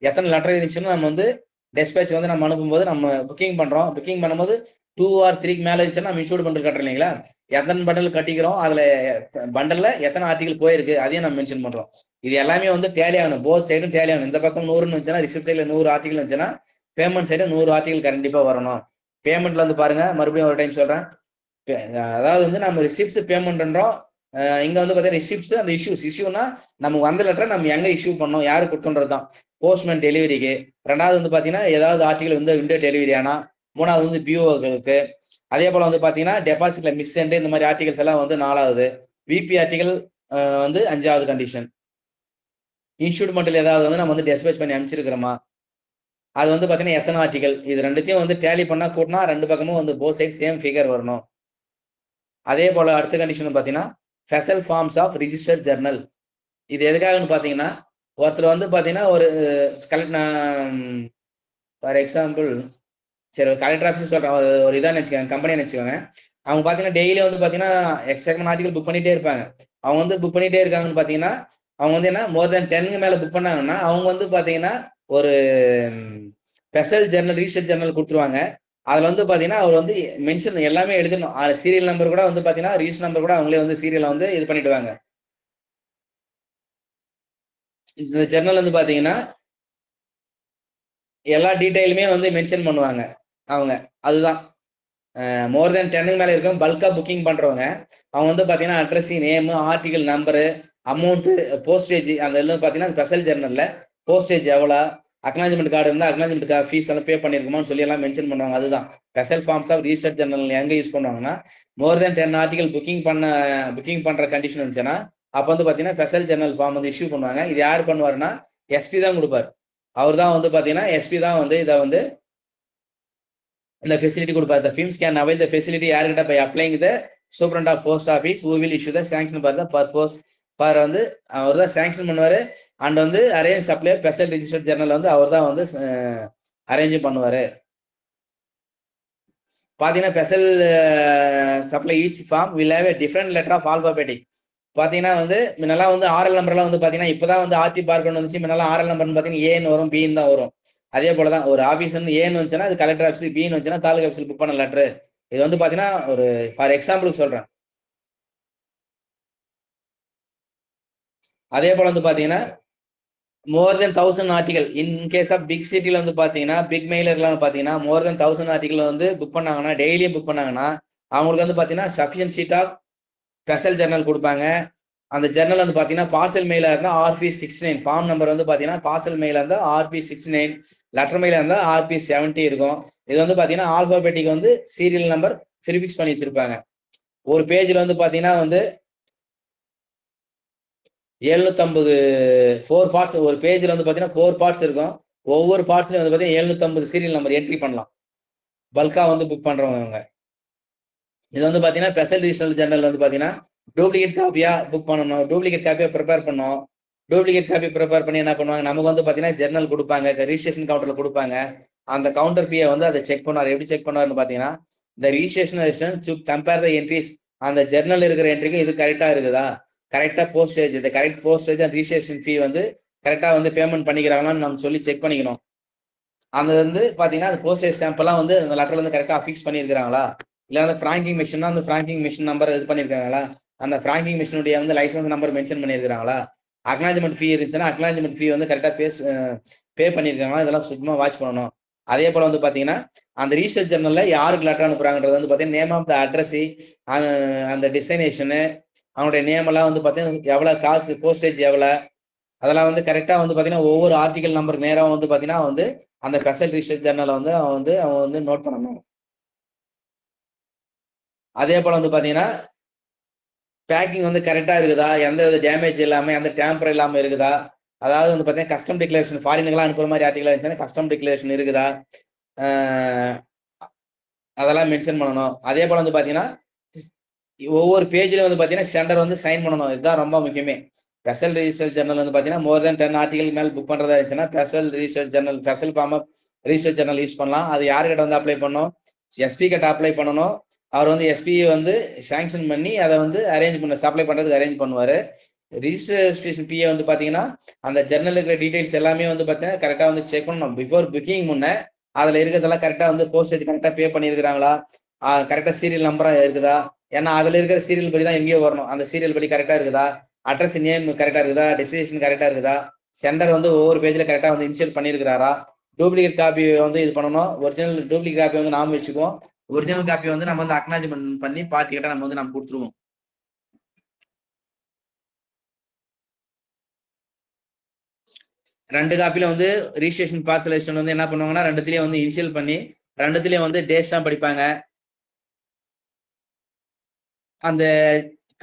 எத்தனை லெட்டர் இருந்துச்சுன்னு நம்ம வந்து டெஸ்பேச் வந்து நம்ம அனுப்பும்போது நம்ம புக்கிங் பண்றோம். புக்கிங் பண்ணும்போது 2 or 3க்கு மேல இருந்துச்சுன்னா நம்ம இன்சூர்ட் பண்டில் கட்டுறோம் இல்லைங்களா, எத்தனை பண்டல் கட்டிக்கிறோம், அதுல பண்டல்ல எத்தனை ஆர்டிகல் போயிருக்கு அதையும் நம்ம மென்ஷன் பண்றோம். இது எல்லாமே வந்து டேலி ஆகணும், போத் சைடும் டேலி ஆகணும். இந்த பக்கம் 100ன்னு வந்துச்சுன்னா ரிசிப்ட் சைட்ல 100 ஆர்டிகல் வந்துச்சுன்னா பேமெண்ட் சைடு 100 ஆர்டிகல் கண்டிப்பா வரணும். பேமெண்ட்ல வந்து பாருங்க, மறுபடியும் ஒரு டைம் சொல்றேன். அதாவது வந்து நம்ம ரிசிப்ட்ஸ் பேமெண்ட்ன்றோம், இங்க வந்து பாத்தீங்கன்னா ரிசிப்ட்ஸ் அந்த இஷ்யூனா நமக்கு வந்த லெட்டர் நம்ம எங்க இஷ்யூ பண்ணோம், யாரு கொடுத்தோன்றது தான். போஸ்ட்மேன் டெலிவரிக்கு, ரெண்டாவது வந்து பாத்தீங்கன்னா ஏதாவது ஆர்டிகல் வந்து விண்டோ டெலிவரி ஆனா, மூணாவது வந்து பிஓகளுக்கு. அதே போல வந்து பாத்தீங்கன்னா டெபாசிட்ல மிஸ் இந்த மாதிரி ஆர்டிகல்ஸ் எல்லாம் வந்து 4வது, விபி ஆர்டிகல் வந்து 5வது கண்டிஷன். இன்சூர்ட் மட்டும் ஏதாவது வந்து நம்ம வந்து டெஸ்பேச் பண்ணி அமைச்சிருக்கிறோமா, அது வந்து பாத்தீங்கன்னா எத்தனை ஆர்டிகல், இது ரெண்டுத்தையும் வந்து டேலி பண்ணா கூட்டினா ரெண்டு பக்கமும் வந்து போத் சைட் சேம் ஃபிகர் வரணும். அதே போல அடுத்த கண்டிஷன் பாத்தீங்கன்னா special forms of register journal. இது எதுக்காகன்னு பாத்தீங்கன்னா ஒருத்தர் வந்து பாத்தீங்கன்னா ஒரு ஃபார் எக்ஸாம்பிள் சரி கலெக்டர் ஆஃபீஸ் சொல்றேன், ஒரு இதான் வச்சுக்கோங்க, கம்பெனி வச்சுக்கோங்க. அவங்க பாத்தீங்கன்னா டெய்லி வந்து பாத்தீங்கன்னா எக்ஸாக்ட் ஆர்டிகல் புக் பண்ணிட்டே இருப்பாங்க. அவங்க வந்து புக் பண்ணிட்டே இருக்காங்கன்னு பாத்தீங்கன்னா அவங்க வந்து என்ன மோர் தென் 10க்கு மேல புக் பண்ணாங்கன்னா அவங்க வந்து பாத்தீங்கன்னா ஒரு ஸ்பெஷல் ஜர்னல் ரிஜிஸ்டர் ஜர்னல் கொடுத்துருவாங்க. அதுல வந்து பாத்தீங்கன்னா அவர் வந்து மென்ஷன் எல்லாமே எழுதணும், சீரியல் நம்பர் கூட வந்து பாத்தீங்கன்னா ரிஜிஸ்டர் நம்பர் கூட அவங்களே வந்து சீரியலை வந்து இது பண்ணிடுவாங்க. இந்த ஜர்னல் வந்து பாத்தீங்கன்னா எல்லா டீடைலுமே வந்து மென்ஷன் பண்ணுவாங்க அவங்க. அதுதான் மோர் தென் 10க்கு மேல இருக்கும் பல்கா புக்கிங் பண்றவங்க அவங்க வந்து பாத்தீங்கன்னா address, name, article number, amount, postage, அந்த எல்லாம் பாத்தீங்கன்னா ஸ்பெஷல் ஜர்னல்ல போஸ்டேஜ் எவ்வளோ, அக்னாலஜ்மெண்ட் கார்டு இருந்தால் அக்னாலஜ்மெண்ட் கார்டு ஃபீஸ் எல்லாம் பே பண்ணிருக்குமான்னு சொல்லி எல்லாம் மென்ஷன் பண்ணுவாங்க. அதுதான் special forms of register journal. எங்க யூஸ் பண்ணுவாங்கன்னா மோர் தென் 10 ஆர்டிகல் புக்கிங் பண்ற கண்டிஷன் இருந்துச்சுன்னா அப்போ வந்து பாத்தீங்கன்னா ஸ்பெஷல் ஜர்னல் ஃபார்ம் வந்து இஷ்யூ பண்ணுவாங்க. இது யார் பண்ணுவாருன்னா எஸ்பி தான் கொடுப்பாரு. அவர் தான் வந்து பாத்தீங்கன்னா எஸ்பி தான் வந்து இதை வந்து இந்த ஃபெசிலிட்டி கொடுப்பாரு. The firms can avail the facility யார்கிட்ட by applying the superintendent of post office who will issue the sanction for the purpose for வந்து அவர் தான் சாங்ஷன் பண்ணுவாரு. அண்ட் வந்து arrange supply special registered journal வந்து அவர் தான் வந்து அரேஞ்ச் பண்ணுவாரு. பாத்தீங்கன்னா special supply each form will have a different letter of alphabetic. பாத்தீங்கன்னா வந்து முன்னெல்லாம் வந்து ஆர்எல் நம்பர்லாம் வந்து பாத்தீங்கன்னா இப்பதான் வந்து ஆர்டி பார்க்கணும் வந்துச்சு. முன்னெல்லாம் ஆர்எல் நம்பர்னு பாத்தீங்கன்னா ஏன்னு வரும், பின்னு தான் வரும். அதே போலதான் ஒரு ஆபீஸ் வந்து ஏன்னு வந்துச்சுன்னா அது கலெக்டர் ஆஃபீஸ், பின்னு வந்துச்சுன்னா தாலுகா ஆஃபீஸில் புக் பண்ண லெட்டர். இது வந்து பாத்தீங்கன்னா ஒரு ஃபார் எக்ஸாம்பிளுக்கு சொல்றேன். அதே போல வந்து பாத்தீங்கன்னா more than 1000 article in case of big சிட்டில வந்து பாத்தீங்கன்னா பிக் மெயிலர்லாம் பாத்தீங்கன்னா மோர் தென் 1000 ஆர்டிகல் வந்து புக் பண்ணாங்கன்னா டெய்லியும் புக் பண்ணாங்கன்னா அவங்களுக்கு வந்து பாத்தீங்கன்னா sufficient sheet of special journal கொடுப்பாங்க. அந்த ஜர்னல் வந்து பாத்தீங்கன்னா பார்சல் மெயிலா இருந்தா RP69 ஃபார்ம் நம்பர் வந்து பாத்தீங்கன்னா பார்சல் மெயிலா இருந்தா RP69, லெட்டர் மெயிலா இருந்தா RP70 இருக்கும். இது வந்து பாத்தீங்கன்னா ஆல்பாபெட்டிக் வந்து சீரியல் நம்பர் ப்ரிஃபிக்ஸ் பண்ணி வச்சிருப்பாங்க. ஒரு பேஜ்ல வந்து பாத்தீங்கன்னா வந்து 750 4 பார்ட்ஸ், ஒரு பேஜ்ல வந்து பாத்தீங்கன்னா 4 பார்ட்ஸ் இருக்கும். ஒவ்வொரு பார்ட்ஸ்லயும் வந்து பாத்தீங்கன்னா 750 சீரியல் நம்பர் என்ட்ரி பண்ணலாம் பல்கா வந்து புக் பண்றவங்க. இது வந்து பாத்தீங்கன்னா ஸ்பெஷல் ரிஜிஸ்டர் ஜர்னல் வந்து பாத்தீங்கன்னா டூப்ளிகேட் காப்பியா புக் பண்ணணும், டூப்ளிகேட் காப்பியா ப்ரிப்பேர் பண்ணோம். டூப்ளிகேட் காப்பி ப்ரிப்பேர் பண்ணி என்ன பண்ணுவாங்க நமக்கு வந்து பாத்தீங்கன்னா ஜர்னல் கொடுப்பாங்க, ரிஜிஸ்ட்ரேஷன் கவுண்டர்ல கொடுப்பாங்க. அந்த கவுண்டர் பிஏ வந்து அதை செக் பண்ணுவார். எப்படி செக் பண்ணுவாருன்னு பார்த்தீங்கன்னா, இந்த registration to compare the entries, அந்த ஜெர்னல் இருக்கிற என்ட்ரிக்கு இது கரெக்டா இருக்குதா, கரெக்டா போஸ்டேஜ், இந்த கரெக்ட் போஸ்டேஜ் அண்ட் ரிஜிஸ்ட்ரேஷன் ஃபீ வந்து கரெக்டா வந்து பேமெண்ட் பண்ணிக்கிறாங்களான்னு நம்ம சொல்லி செக் பண்ணிக்கணும். அந்த வந்து பாத்தீங்கன்னா அந்த போஸ்டேஜ் ஸ்டாம்ப்லாம் வந்து அந்த லெட்டர்ல வந்து கரெக்டா அஃபிக்ஸ் பண்ணியிருக்காங்களா, இல்ல அந்த ஃப்ராங்கிங் மிஷினா அந்த ஃப்ராங்கிங் மிஷின் நம்பர் இது பண்ணியிருக்காங்களா, அந்த ஃப்ராங்கிங் மிஷினுடைய வந்து லைசன்ஸ் நம்பர் மென்ஷன் பண்ணியிருக்காங்களா, அக்னாலஜ்மெண்ட் ஃபீ இருந்துச்சுன்னா அக்னாலஜ்மெண்ட் ஃபீ வந்து கரெக்டா பே பண்ணியிருக்காங்களா, இதெல்லாம் சுத்தமா வாட்ச் பண்ணணும். அதே போல வந்து பாத்தீங்கன்னா அந்த ரீசர்ச் ஜர்னல்ல யாருக்கு லெட்டர் அனுப்புறாங்கன்றது வந்து பாத்தீங்கன்னா நேம் ஆஃப் த அட்ரஸ், அந்த டிசைனேஷனு, அவனுடைய நேம் எல்லாம் வந்து பாத்தீங்கன்னா எவ்வளவு காசு, போஸ்டேஜ் எவ்வளவு, அதெல்லாம் வந்து கரெக்டா வந்து பாத்தீங்கன்னா ஒவ்வொரு ஆர்டிகல் நம்பருக்கு நேரம் வந்து பாத்தீங்கன்னா வந்து அந்த ஸ்பெஷல் ரிசர்ச் ஜர்னலை வந்து அவன் வந்து நோட் பண்ணணும். அதே போல வந்து பாத்தீங்கன்னா பேக்கிங் வந்து கரெக்டா இருக்குதா, எந்த வித டேமேஜ் இல்லாம எந்த டேம்பர் இல்லாம இருக்குதா, அதாவது வந்து பாத்தீங்கன்னா கஸ்டம் டிக்ளரேஷன் ஃபாரினுக்குலாம் அனுப்புற மாதிரி ஆர்டிகல் இருந்துச்சுன்னா கஸ்டம் டிக்ளரேஷன் இருக்குதா, அதெல்லாம் மென்ஷன் பண்ணணும். அதே போல வந்து பாத்தீங்கன்னா ஒவ்வொரு பேஜ்ல வந்து பாத்தீங்கன்னா சென்டர் வந்து சைன் பண்ணணும். இதுதான் ரொம்ப முக்கியமே. ஸ்பெஷல் ரிசர்ச் ஜர்னல் வந்து பாத்தீங்கன்னா மோர் தென் 10 ஆர்டிகல் மேல் புக் பண்றதா இருந்துச்சுன்னா special research journal, special form of research journal use பண்ணலாம். அது யாருக்கிட்ட வந்து அப்ளை பண்ணணும், எஸ்பி கிட்ட அப்ளை பண்ணணும். அவர் வந்து எஸ்பி வந்து சாங்ஷன் பண்ணி அதை வந்து அரேஞ்ச் பண்ண சப்ளை பண்றதுக்கு அரேஞ்ச் பண்ணுவாரு. ரிஜிஸ்ட்ரேஷன் பிஏ வந்து பாத்தீங்கன்னா அந்த ஜர்னல் இருக்கிற டீடைல்ஸ் எல்லாமே வந்து பாத்தீங்கன்னா கரெக்டா வந்து செக் பண்ணணும். பிஃபோர் புக்கிங் முன்ன அதுல இருக்கிறதெல்லாம் கரெக்டா வந்து போஸ்டேஜ் கரெக்டா பே பண்ணிருக்காங்களா, கரெக்டா சீரியல் நம்பரா இருக்குதா, ஏன்னா அதுல இருக்கிற சீரியல் படி தான் எங்கேயோ வரணும், அந்த சீரியல் படி கரெக்டா இருக்குதா, அட்ரஸ் நேம் கரெக்டா இருக்குதா, டெஸ்டினேஷன் கரெக்டா இருக்குதா, சென்டர் வந்து ஒவ்வொரு பேஜ்ல கரெக்டா வந்து இன்ஷியல் பண்ணிருக்காரா, டூப்ளிகேட் காப்பி வந்து இது பண்ணணும். ஒரிஜினல் டூப்ளிகேட் காப்பி வந்து நாம வச்சுக்குவோம். ஒரிஜினல் காப்பி வந்து நம்ம வந்து அக்னாலஜ்மெண்ட் பண்ணி பார்ட்டி கிட்ட நம்ம வந்து நம்ம கொடுத்துருவோம். ரெண்டு காப்பில வந்து ரிஜிஸ்ட்ரேஷன் பார்சலேஷன் வந்து என்ன பண்ணுவாங்கன்னா ரெண்டுத்திலயும் வந்து இனிஷியல் பண்ணி ரெண்டுத்திலயும் வந்து டேட்ஸ் தான் படிப்பாங்க. அந்த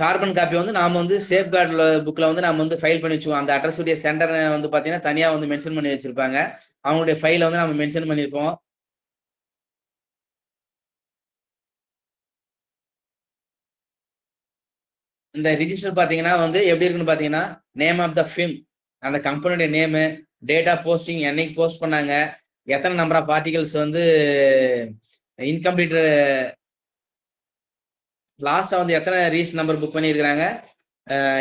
கார்பன் காப்பி வந்து நாம வந்து சேஃப் கார்டு புக்ல வந்து நாம வந்து ஃபைல் பண்ணி வச்சுக்குவோம். அந்த அட்ரஸ் உடைய சென்டர் வந்து பாத்தீங்கன்னா தனியா வந்து மென்ஷன் பண்ணி வச்சிருப்பாங்க. அவங்களுடைய ஃபைல வந்து நம்ம மென்ஷன் பண்ணிருப்போம். இந்த ரிஜிஸ்டர் பாத்தீங்கன்னா வந்து எப்படி இருக்குன்னு பாத்தீங்கன்னா நேம் ஆஃப் த ஃபிம், அந்த கம்பெனியோட நேமு, டேட் ஆஃப் போஸ்டிங், என்னைக்கு போஸ்ட் பண்ணாங்க, எத்தனை நம்பர் ஆஃப் ஆர்டிகல்ஸ் வந்து இன்கம்ப்ளீட், லாஸ்டா வந்து எத்தனை ரீஸ் நம்பர் புக் பண்ணியிருக்காங்க,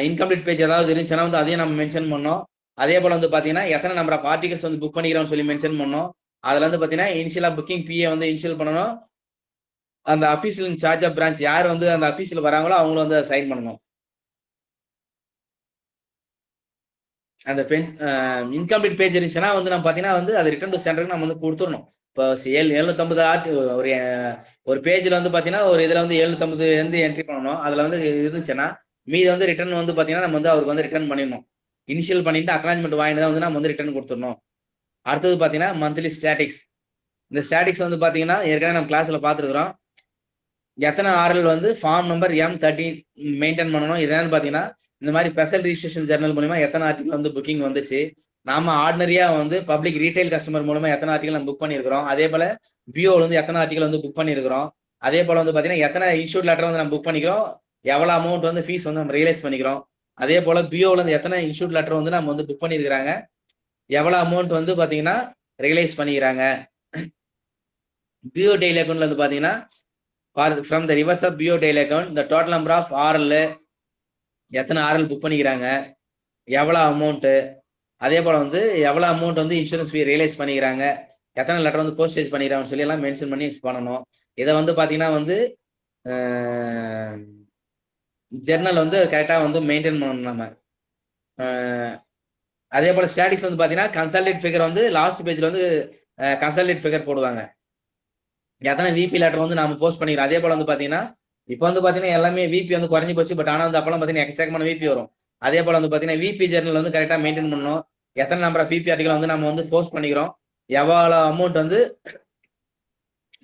இன்கம்ப்ளீட் பேஜ் ஏதாவது இருந்துச்சுன்னா வந்து அதையும் நம்ம மென்ஷன் பண்ணோம். அதே போல வந்து பாத்தீங்கன்னா எத்தனை நம்பர் ஆஃப் ஆர்டிகல்ஸ் வந்து புக் பண்ணிக்கிறோம்னு சொல்லி மென்ஷன் பண்ணோம். அதுல வந்து பாத்தீங்கன்னா இனிஷியலா புக்கிங் பிஏ வந்து இனிஷியல் பண்ணணும். அந்த அபிஷியல் இன்சார்ஜ் ஆஃப் பிரான்ச் யார் வந்து அந்த அபிஷியல் வராங்களோ அவங்களும் வந்து சைன் பண்ணணும். அந்த இன்கம்ப்ளீட் பேஜ் இருந்துச்சுன்னா வந்து நம்ம பாத்தீங்கன்னா வந்து அது ரிட்டர்ன் டு சென்டருக்கு நம்ம வந்து கொடுத்துடணும். இப்போ 750 ஒரு பேஜ்ல வந்து பாத்தீங்கன்னா ஒரு இதுல வந்து 750 வந்து என்ட்ரி பண்ணணும். அதுல வந்து இருந்துச்சுன்னா மீது வந்து ரிட்டர்ன் வந்து பாத்தீங்கன்னா நம்ம வந்து அவருக்கு வந்து ரிட்டர்ன் பண்ணிடணும். இனிஷியல் பண்ணிட்டு அக்னாலஜ்மெண்ட் வாங்கிட்டு தான் வந்து நம்ம வந்து ரிட்டர்ன் கொடுத்துடணும். அடுத்தது பாத்தீங்கன்னா மந்த்லி ஸ்டாட்டிக்ஸ். இந்த ஸ்டாட்டிக்ஸ் வந்து பாத்தீங்கன்னா ஏற்கனவே நம்ம கிளாஸ்ல பாத்துருக்கிறோம். எத்தனை ஆர்எல் வந்து ஃபார்ம் நம்பர் M13 மெயின்டைன் பண்ணணும். இதனால பாத்தீங்கன்னா இந்த மாதிரி ஸ்பெஷல் ரிஜிஸ்ட்ரேஷன் ஜர்னல் மூலமா எத்தனை ஆர்டிகல் வந்து புக்கிங் வந்துச்சு, நாம ஆர்டினரியா வந்து பப்ளிக் ரீட்டைல் கஸ்டமர் மூலமா எத்தனை ஆர்டிகல் நம்ம புக் பண்ணிருக்கிறோம், அதே போல பிஓல வந்து எத்தனை ஆர்டிகல் வந்து புக் பண்ணிருக்கிறோம், அதே போல வந்து பாத்தீங்கன்னா எத்தனை இன்ஸ்டியூட் லெட்டர் வந்து நம்ம புக் பண்ணிக்கிறோம், எவ்வளவு அமௌண்ட் வந்து ஃபீஸ் வந்து நம்ம ரியலைஸ் பண்ணிக்கிறோம், அதே போல பிஓல இருந்து எத்தனை இன்ஸ்டியூட் லெட்டர் வந்து நம்ம வந்து புக் பண்ணிருக்காங்க, எவ்வளவு அமௌண்ட் வந்து பாத்தீங்கன்னா ரியலைஸ் பண்ணிக்கிறாங்க. பிஓ டெய்லி அக்கௌண்ட்ல வந்து பாத்தீங்கன்னா from the reverse of BO daily account the total number of RL, எத்தனை RL புக் பண்ணிக்கிறாங்க, எவ்வளவு அமௌண்ட், அதே போல வந்து எவ்வளவு அமௌண்ட் வந்து இன்சூரன்ஸ் ஃபீ ரியலைஸ் பண்ணிக்கிறாங்க, எத்தனை லெட்டர் வந்து போஸ்டேஜ் பண்ணிக்கிறாங்கன்னு சொல்லி எல்லாம் மென்ஷன் பண்ணி பண்ணணும். இதை வந்து பாத்தீங்கன்னா வந்து ஜெர்னல் வந்து கரெக்டா வந்து மெயின்டைன் பண்ணணும் நம்ம. அதே போல ஸ்டாட்டிக்ஸ் வந்து பாத்தீங்கன்னா கன்சல்டேட் ஃபிகர் வந்து லாஸ்ட் பேஜ்ல வந்து கன்சல்டேட் ஃபிகர் போடுவாங்க. எத்தனை விபி லெட்டர் வந்து நம்ம போஸ்ட் பண்ணிக்கிறோம். அதே போல வந்து பாத்தீங்கன்னா இப்போ வந்து பாத்தீங்கன்னா எல்லாமே விபி வந்து குறைஞ்சி போச்சு. பட் ஆனா வந்து அப்பெல்லாம் பாத்தீங்கன்னா எக்கச்சக்கமான விபி வரும். அதே போல வந்து பாத்தீங்கன்னா விபி ஜெர்னல் வந்து கரெக்டா மெயின்டைன் பண்ணணும். எத்தனை நம்பர் ஆஃப் விபி ஆர்டிகல் வந்து நம்ம வந்து போஸ்ட் பண்ணிக்கிறோம், எவ்வளவு அமௌண்ட் வந்து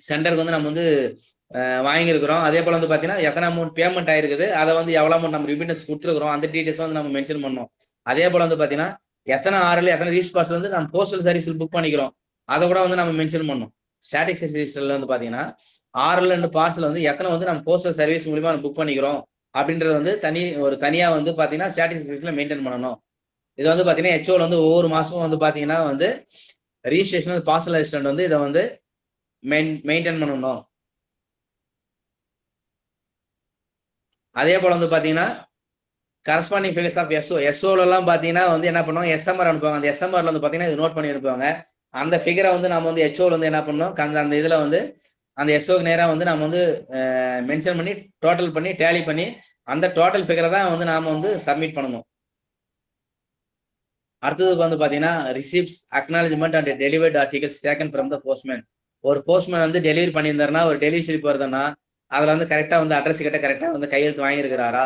சென்டருக்கு வந்து நம்ம வந்து வாங்கியிருக்கிறோம், அதே போல வந்து பாத்தீங்கன்னா எத்தனை அமௌண்ட் பேமெண்ட் ஆயிருக்குது, அதை வந்து எவ்வளவு அமௌண்ட் நம்ம ரிமிட்டன்ஸ் கொடுத்துருக்கிறோம், அந்த டீடைல்ஸ் வந்து நம்ம மென்ஷன் பண்ணணும். அதே போல வந்து பாத்தீங்கன்னா எத்தனை ஆர்எல் எத்தனை ரீச் பார்சல் வந்து நம்ம போஸ்டல் சர்வீஸில் புக் பண்ணிக்கிறோம், அதை கூட வந்து நம்ம மென்ஷன் பண்ணணும். ஸ்டாட்டிக்ஸ் ரிஜிஸ்டர்ல வந்து பாத்தீங்கன்னா ஆர்எல் அண்ட் பார்சல் வந்து எத்தனை வந்து நம்ம போஸ்டல் சர்வீஸ் மூலமா புக் பண்ணிக்கிறோம் அப்படின்றது வந்து தனியா வந்து பாத்தீங்கன்னா ஸ்டாட்டிக்ஸ் ரிஜிஸ்டர்ல மெயின்டைன் பண்ணணும். இது வந்து பாத்தீங்கன்னா ஹெச்ஓல வந்து ஒவ்வொரு மாசமும் வந்து பாத்தீங்கன்னா வந்து ரிஜிஸ்ட்ரேஷன் பார்சல் அசிஸ்டன்ட் வந்து இதை வந்து மெயின்டைன் பண்ணணும். அதே போல வந்து பாத்தீங்கன்னா கரஸ்பாண்டிங் ஃபிகர்ஸ் ஆஃப் எஸ்ஓலாம் பாத்தீங்கன்னா வந்து என்ன பண்ணுவாங்க, எஸ்எம்ஆர் அனுப்புவாங்க. அந்த எஸ்எம்ஆர்ல வந்து பாத்தீங்கன்னா இது நோட் பண்ணி அனுப்புவாங்க. அந்த ஃபிகரை வந்து நம்ம வந்து ஹெச்ஓல வந்து என்ன பண்ணணும், அந்த இதுல வந்து அந்த எஸ்ஓக்கு நேராக வந்து நம்ம வந்து மென்ஷன் பண்ணி டோட்டல் பண்ணி டேலி பண்ணி அந்த டோட்டல் ஃபிகரை தான் வந்து நாம வந்து சப்மிட் பண்ணணும். அடுத்தது வந்து பாத்தீங்கன்னா receipts acknowledgement and delivered articles taken from the postman. ஒரு போஸ்ட்மேன் வந்து டெலிவரி பண்ணியிருந்தாருன்னா, ஒரு டெலிவரி ஸ்லிப் வருதுன்னா அதுல வந்து கரெக்டா வந்து அட்ரஸ் கிட்ட கரெக்டா வந்து கையெழுத்து வாங்கியிருக்கிறாரா,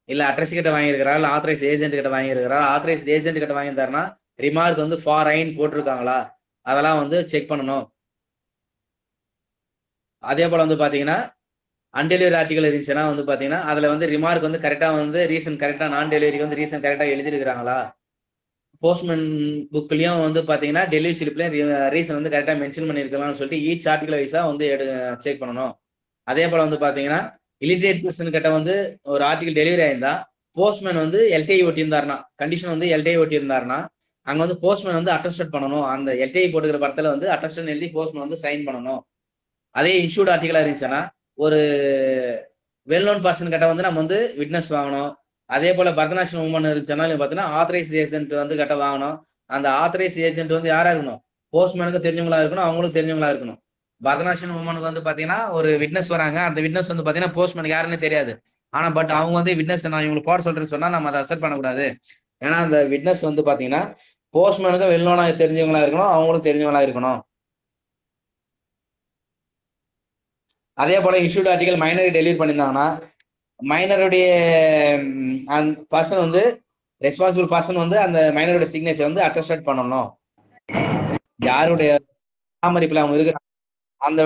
இல்ல அட்ரஸ் கிட்ட வாங்கியிருக்கிறாரா, இல்ல ஆத்தரைஸ் ஏஜென்ட் கிட்ட வாங்கியிருக்கிறாரா. ஆத்தரைஸ் ஏஜென்ட் கிட்ட வாங்கியிருந்தாருன்னா ரிமார்க் வந்து ஃபார் போட்டிருக்காங்களா, அதெல்லாம் வந்து செக் பண்ணணும். அதே போல வந்து பாத்தீங்கன்னா அன்டெலிவரி ஆர்டிகல் இருந்துச்சுன்னா வந்து பாத்தீங்கன்னா அதுல வந்து ரிமார்க் வந்து கரெக்டா வந்து ரீசன் கரெக்டா, நான் டெலிவரிக்கு வந்து ரீசன் கரெக்டா எழுதிருக்கிறாங்களா. போஸ்ட்மேன் புக்லயும் வந்து பாத்தீங்கன்னா டெலிவரி ஸ்லிப்லயும் ரீசன் வந்து கரெக்டா மென்ஷன் பண்ணிருக்கலாம்னு சொல்லிட்டு ஈச் ஆர்டிகல் வைஸா வந்து செக் பண்ணணும். அதே போல வந்து பாத்தீங்கன்னா இலிட்ரேட் பர்சன் கிட்ட வந்து ஒரு ஆர்டிகல் டெலிவரி ஆயிருந்தா போஸ்ட்மேன் வந்து எல்டிஐ ஒட்டியிருந்தாருன்னா, கண்டிஷன் வந்து எல்டிஐ ஒட்டியிருந்தாருன்னா அங்க வந்து போஸ்ட்மேன் வந்து அட்டஸ்டட் பண்ணணும். அந்த எல்டிஐ போட்டுக்கிற படத்துல வந்து அட்டஸ்டன் எழுதி போஸ்ட்மேன் வந்து சைன் பண்ணணும். அதே இன்சூர்ட் ஆர்டிகலா இருந்துச்சுன்னா ஒரு வெல் நோன் பர்சன் கிட்ட வந்து நம்ம வந்து விட்னஸ் வாங்கணும். அதே போல பரதநாட்டியம் உமன் இருந்துச்சுன்னா பார்த்தீங்கன்னா ஆத்தரைஸ் ஏஜென்ட் வந்து கிட்ட வாங்கணும். அந்த ஆத்தரைஸ் ஏஜென்ட் வந்து யாரா இருக்கணும், போஸ்ட்மேனுக்கு தெரிஞ்சவங்களா இருக்கணும், அவங்களுக்கு தெரிஞ்சவங்களா இருக்கணும். பரதநாட்டியம் உமனுக்கு வந்து பாத்தீங்கன்னா ஒரு விட்னஸ் வராங்க, அந்த விட்னஸ் வந்து பாத்தீங்கன்னா போஸ்ட்மேனுக்கு யாருன்னு தெரியாது. ஆனா பட் அவங்க வந்து விட்னஸ் நான் இவங்களுக்கு போட சொல்றேன்னு சொன்னா நம்ம அதை அக்செப்ட் பண்ணக்கூடாது. ஏன்னா அந்த விட்னஸ் வந்து பாத்தீங்கன்னா போஸ்ட்மேனுக்கு வெல் நோனா தெரிஞ்சவங்களா இருக்கணும், அவங்களும் தெரிஞ்சவங்களா இருக்கணும். அதே போல இஷ்யூட் ஆர்டிகல் மைனர் டெலிவரி பண்ணியிருந்தாங்கன்னா மைனருடைய பர்சன் வந்து ரெஸ்பான்சிபிள் பர்சன் வந்து அந்த மைனருடைய சிக்னேச்சர் வந்து அட்டஸ்டட் பண்ணணும். யாருடைய பராமரிப்புல அவங்க இருக்கிறாங்க அந்த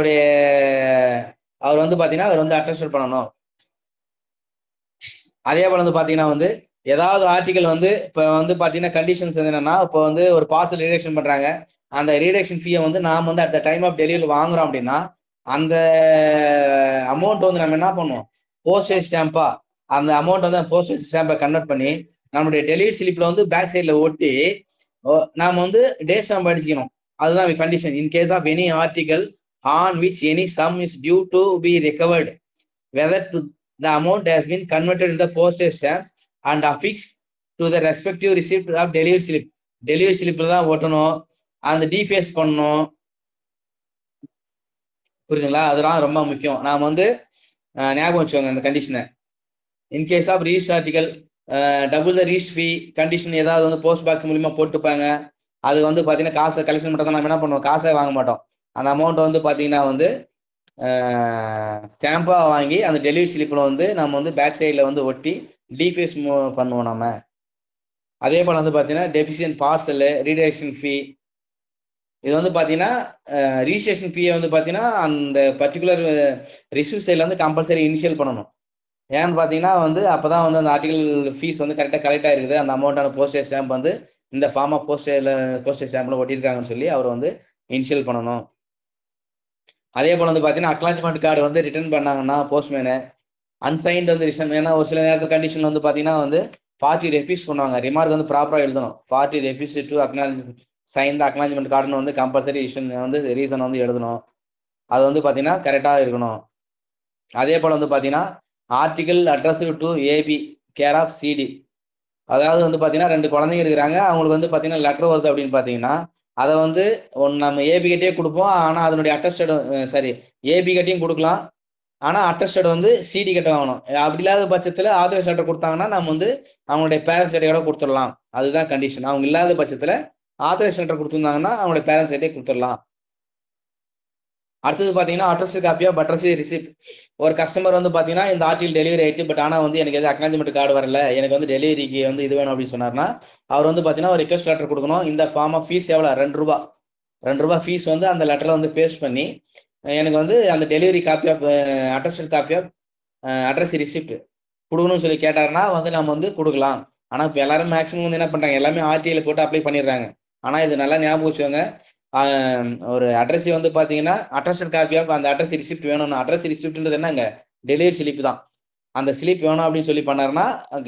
அவர் வந்து பாத்தீங்கன்னா அவர் வந்து அட்டஸ்டட் பண்ணணும். அதே போல வந்து பாத்தீங்கன்னா வந்து ஏதாவது ஆர்டிகல் வந்து இப்ப வந்து பாத்தீங்கன்னா கண்டிஷன்ஸ் என்னன்னா, இப்போ வந்து ஒரு பார்சல் ரீடக்ஷன் பண்றாங்க, அந்த ரீடக்ஷன் ஃபீயை வந்து நாம வந்து at the time of delivery வாங்குறோம் அப்படின்னா அந்த அமௌண்ட் வந்து நம்ம என்ன பண்ணுவோம், போஸ்டேஜ் ஸ்டாம்பா அந்த அமௌண்ட் வந்து போஸ்டேஜ் ஸ்டாம்பை கன்வெர்ட் பண்ணி நம்மளுடைய டெலிவரி ஸ்லிப்ல வந்து பேக் சைட்ல ஒட்டி நாம வந்து டே ஸ்டாம்ப் அடிச்சுக்கணும். அதுதான் condition. In case of any article on which any sum is due to be recovered whether to the amount has been converted in the postage stamps and affixed to the respective receipt of delivery slip. Delivery ஸ்லிப்ல தான் ஒட்டணும், அந்த டிஃபேஸ் பண்ணணும். புரியுதுங்களா? அதெல்லாம் ரொம்ப முக்கியம். நாம வந்து ஞாபகம் வச்சுக்கோங்க அந்த கண்டிஷனை. In case of reach article double the reach fee condition ஏதாவது வந்து போஸ்ட் பாக்ஸ் மூலியமா போட்டுப்பாங்க. அது வந்து பாத்தீங்கன்னா காசை கலெக்ஷன் மட்டும் தான் நம்ம என்ன பண்ணுவோம், காசை வாங்க மாட்டோம். அந்த அமௌண்ட் வந்து பாத்தீங்கன்னா வந்து ஸ்டாம்பா வாங்கி அந்த டெலிவரி ஸ்லிப்ல வந்து நம்ம வந்து பேக் சைட்ல வந்து ஒட்டி டிஃபேஸ் பண்ணுவோம் நம்ம. அதே போல வந்து பாத்தீங்கன்னா டெபிஷியன்ட் பார்சல் ரீடக்ஷன் ஃபீ இது வந்து பாத்தீங்கன்னா ரிஜிஸ்ட்ரேஷன் ஃபீயை வந்து பாத்தீங்கன்னா அந்த பர்டிகுலர் ரிசீவ் சைட்ல வந்து கம்பல்சரி இனிஷியல் பண்ணணும். ஏன்னு பாத்தீங்கன்னா வந்து அப்பதான் வந்து அந்த ஆர்டிகல் ஃபீஸ் வந்து கரெக்டா கலெக்ட் ஆயிருக்குது, அந்த அமௌண்டான போஸ்டேஜ் ஸ்டாம்ப் வந்து இந்த ஃபார்ம் ஆஃப் போஸ்டேஜ் ஸ்டாம்ப்ல ஒட்டியிருக்காங்கன்னு சொல்லி அவர் வந்து இனிஷியல் பண்ணணும். அதே போல வந்து பாத்தீங்கன்னா அக்னாலஜ்மெண்ட் கார்டு வந்து ரிட்டர்ன் பண்ணாங்கன்னா போஸ்ட்மேனு அன்சைன்ட் வந்து ரிசன், ஏன்னா ஒரு சில நேரத்தில் கண்டிஷன் வந்து பாத்தீங்கன்னா வந்து பார்ட்டி ரெஃப்யூஸ் பண்ணுவாங்க, ரிமார்க் வந்து ப்ராப்பரா எழுதணும். Party refuse to acknowledge sign the acknowledgement கார்டுன்னு வந்து கம்பல்சரி வந்து ரீசன் வந்து எழுதணும். அது வந்து பாத்தீங்கன்னா கரெக்டா இருக்கணும். அதே போல வந்து பாத்தீங்கன்னா article address to AB care of CD, அதாவது வந்து பாத்தீங்கன்னா 2 குழந்தைங்க இருக்கிறாங்க, அவங்களுக்கு வந்து பாத்தீங்கன்னா லெட்டர் வருது அப்படின்னு பாத்தீங்கன்னா அதை வந்து நம்ம ஏபி கிட்டே கொடுப்போம். ஆனா அதனுடைய அட்டஸ்டட் ஏபி கிட்டையும் கொடுக்கலாம், ஆனா அட்டஸ்டட் வந்து சிடி கிட்ட வாங்கணும். அப்படி இல்லாத பட்சத்துல ஆதரவு லெட்டர் கொடுத்தாங்கன்னா நம்ம வந்து அவங்களுடைய பேரண்ட்ஸ் கிட்ட கூட கொடுத்துடலாம். அதுதான் கண்டிஷன். அவங்க இல்லாத பட்சத்துல ஆதரவு லெட்டர் கொடுத்துருந்தாங்கன்னா அவங்களுடைய பேரண்ட்ஸ் கிட்டே கொடுத்துடலாம். அடுத்தது பாத்தீங்கன்னா address copy of address receipt. ஒரு கஸ்டமர் வந்து பாத்தீங்கன்னா இந்த ஆர்டிகல் டெலிவரி ஆயிடுச்சு, பட் ஆனா வந்து எனக்கு எது அக்னாலஜ்மெண்ட் கார்டு வரல, எனக்கு வந்து டெலிவரிக்கு வந்து இது வேணும் அப்படின்னு சொன்னார்னா அவர் வந்து பாத்தீங்கன்னா ஒரு ரிக்வஸ்ட் லெட்டர் கொடுக்கணும். இந்த ஃபார்ம் ஆஃப் ஃபீஸ் எவ்வளவு, ₹2 ஃபீஸ் வந்து அந்த லெட்டர்ல வந்து பேஸ்ட் பண்ணி எனக்கு வந்து அந்த delivery copy of address copy of address receipt கொடுக்கணும்னு சொல்லி கேட்டாருன்னா வந்து நம்ம வந்து கொடுக்கலாம். ஆனா இப்போ எல்லாரும் மேக்ஸிமம் வந்து என்ன பண்றாங்க, எல்லாமே ஆர்டிஐல போட்டு அப்ளை பண்ணிடுறாங்க. ஆனா இது நல்லா ஞாபகம் வச்சுக்கோங்க, ஒரு அட்ரஸ் வந்து பாத்தீங்கன்னா அட்ரஸ் காப்பி ஆஃப் அந்த அட்ரஸ் ரிசிப்ட் வேணும்னா, அட்ரஸ் ரிசிப்ட்ன்றது என்னங்க, டெலிவரி ஸ்லிப் தான். அந்த ஸ்லிப் வேணும் அப்படின்னு சொல்லி பண்ணாருன்னா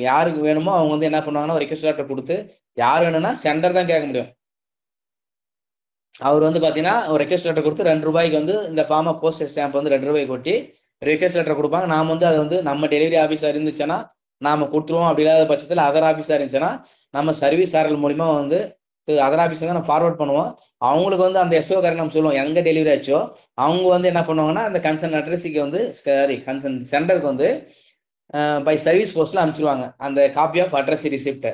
யாருக்கு வேணுமோ அவங்க வந்து என்ன பண்ணுவாங்கன்னா ஒரு ரிக்வெஸ்ட் லெட்டர் கொடுத்து, யார் வேணும்னா சென்டர் தான் கேட்க முடியும். அவர் வந்து பாத்தீங்கன்னா ஒரு ரெக்வஸ்ட் லெட்டர் கொடுத்து 2 ரூபாய்க்கு வந்து இந்த ஃபார்மா போஸ்டல் ஸ்டாம்ப் வந்து 2 ரூபாய்க்கு கொட்டி ரெக்வஸ்ட் லெட்டர் கொடுப்பாங்க. நாம வந்து அதை வந்து நம்ம டெலிவரி ஆஃபீஸா இருந்துச்சுன்னா நாம கொடுத்துருவோம். அப்படி இல்லாத பட்சத்தில் அதர் ஆஃபீஸா இருந்துச்சுன்னா நம்ம சர்வீஸ் ஆர்டர் மூலியமா வந்து அதர் ஆஃபீஸ் தான் நம்ம ஃபார்வர்ட் பண்ணுவோம். அவங்களுக்கு வந்து அந்த எஸ்ஓ காரங்க நம்ம சொல்லுவோம் எங்க டெலிவரி ஆச்சோ அவங்க வந்து என்ன பண்ணுவாங்கன்னா அந்த கன்சர்ன் அட்ரஸுக்கு வந்து கன்சர்ன் சென்டருக்கு வந்து பை சர்வீஸ் போஸ்ட்ல அனுப்பிச்சிருவாங்க அந்த காப்பி ஆஃப் அட்ரஸ் ரிசிப்ட்.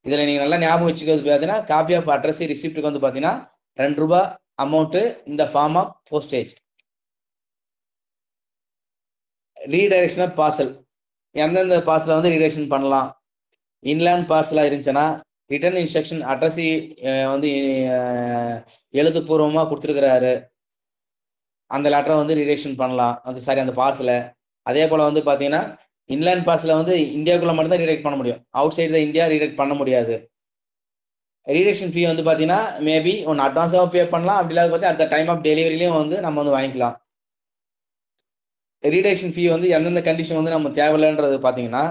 இதுல நீங்க நல்லா ஞாபகம் வச்சுக்கிறது பார்த்தீங்கன்னா காப்பி ஆஃப் அட்ரஸ் ரிசிப்ட்டுக்கு வந்து பாத்தீங்கன்னா 2 ரூபாய் அமௌண்ட் இந்த form of postage. Redirection of parcel, எந்தெந்த பார்சலை வந்து ரீடைரக்ஷன் பண்ணலாம். இன்லேண்ட் பார்சலாக இருந்துச்சுன்னா ரிட்டர்ன் இன்ஸ்ட்ரக்ஷன் அட்ரஸ் வந்து எழுத்துப்பூர்வமாக கொடுத்துருக்கிறாரு அந்த லெட்டரை வந்து ரீடைரக்ஷன் பண்ணலாம். அது சாரி அந்த பார்சலை. அதே போல் வந்து பார்த்தீங்கன்னா இன்லேண்ட் பார்சலை வந்து இந்தியாவுக்குள்ள மட்டும்தான் ரீடைரக்ட் பண்ண முடியும். அவுட் சைடு த இந்தியா ரீடைரக்ட் பண்ண முடியாது. ரீடைரக்ஷன் ஃபீ வந்து பார்த்தீங்கன்னா மேபி ஒன்று அட்வான்ஸாக பே பண்ணலாம். அப்படி இல்லாத பார்த்து அட் த டைம் ஆஃப் டெலிவரிலையும் வந்து நம்ம வந்து வாங்கிக்கலாம். ரீடைரக்ஷன் ஃபீ வந்து எந்தெந்த கண்டிஷன் வந்து நம்ம தேவையில்லைன்றது பார்த்தீங்கன்னா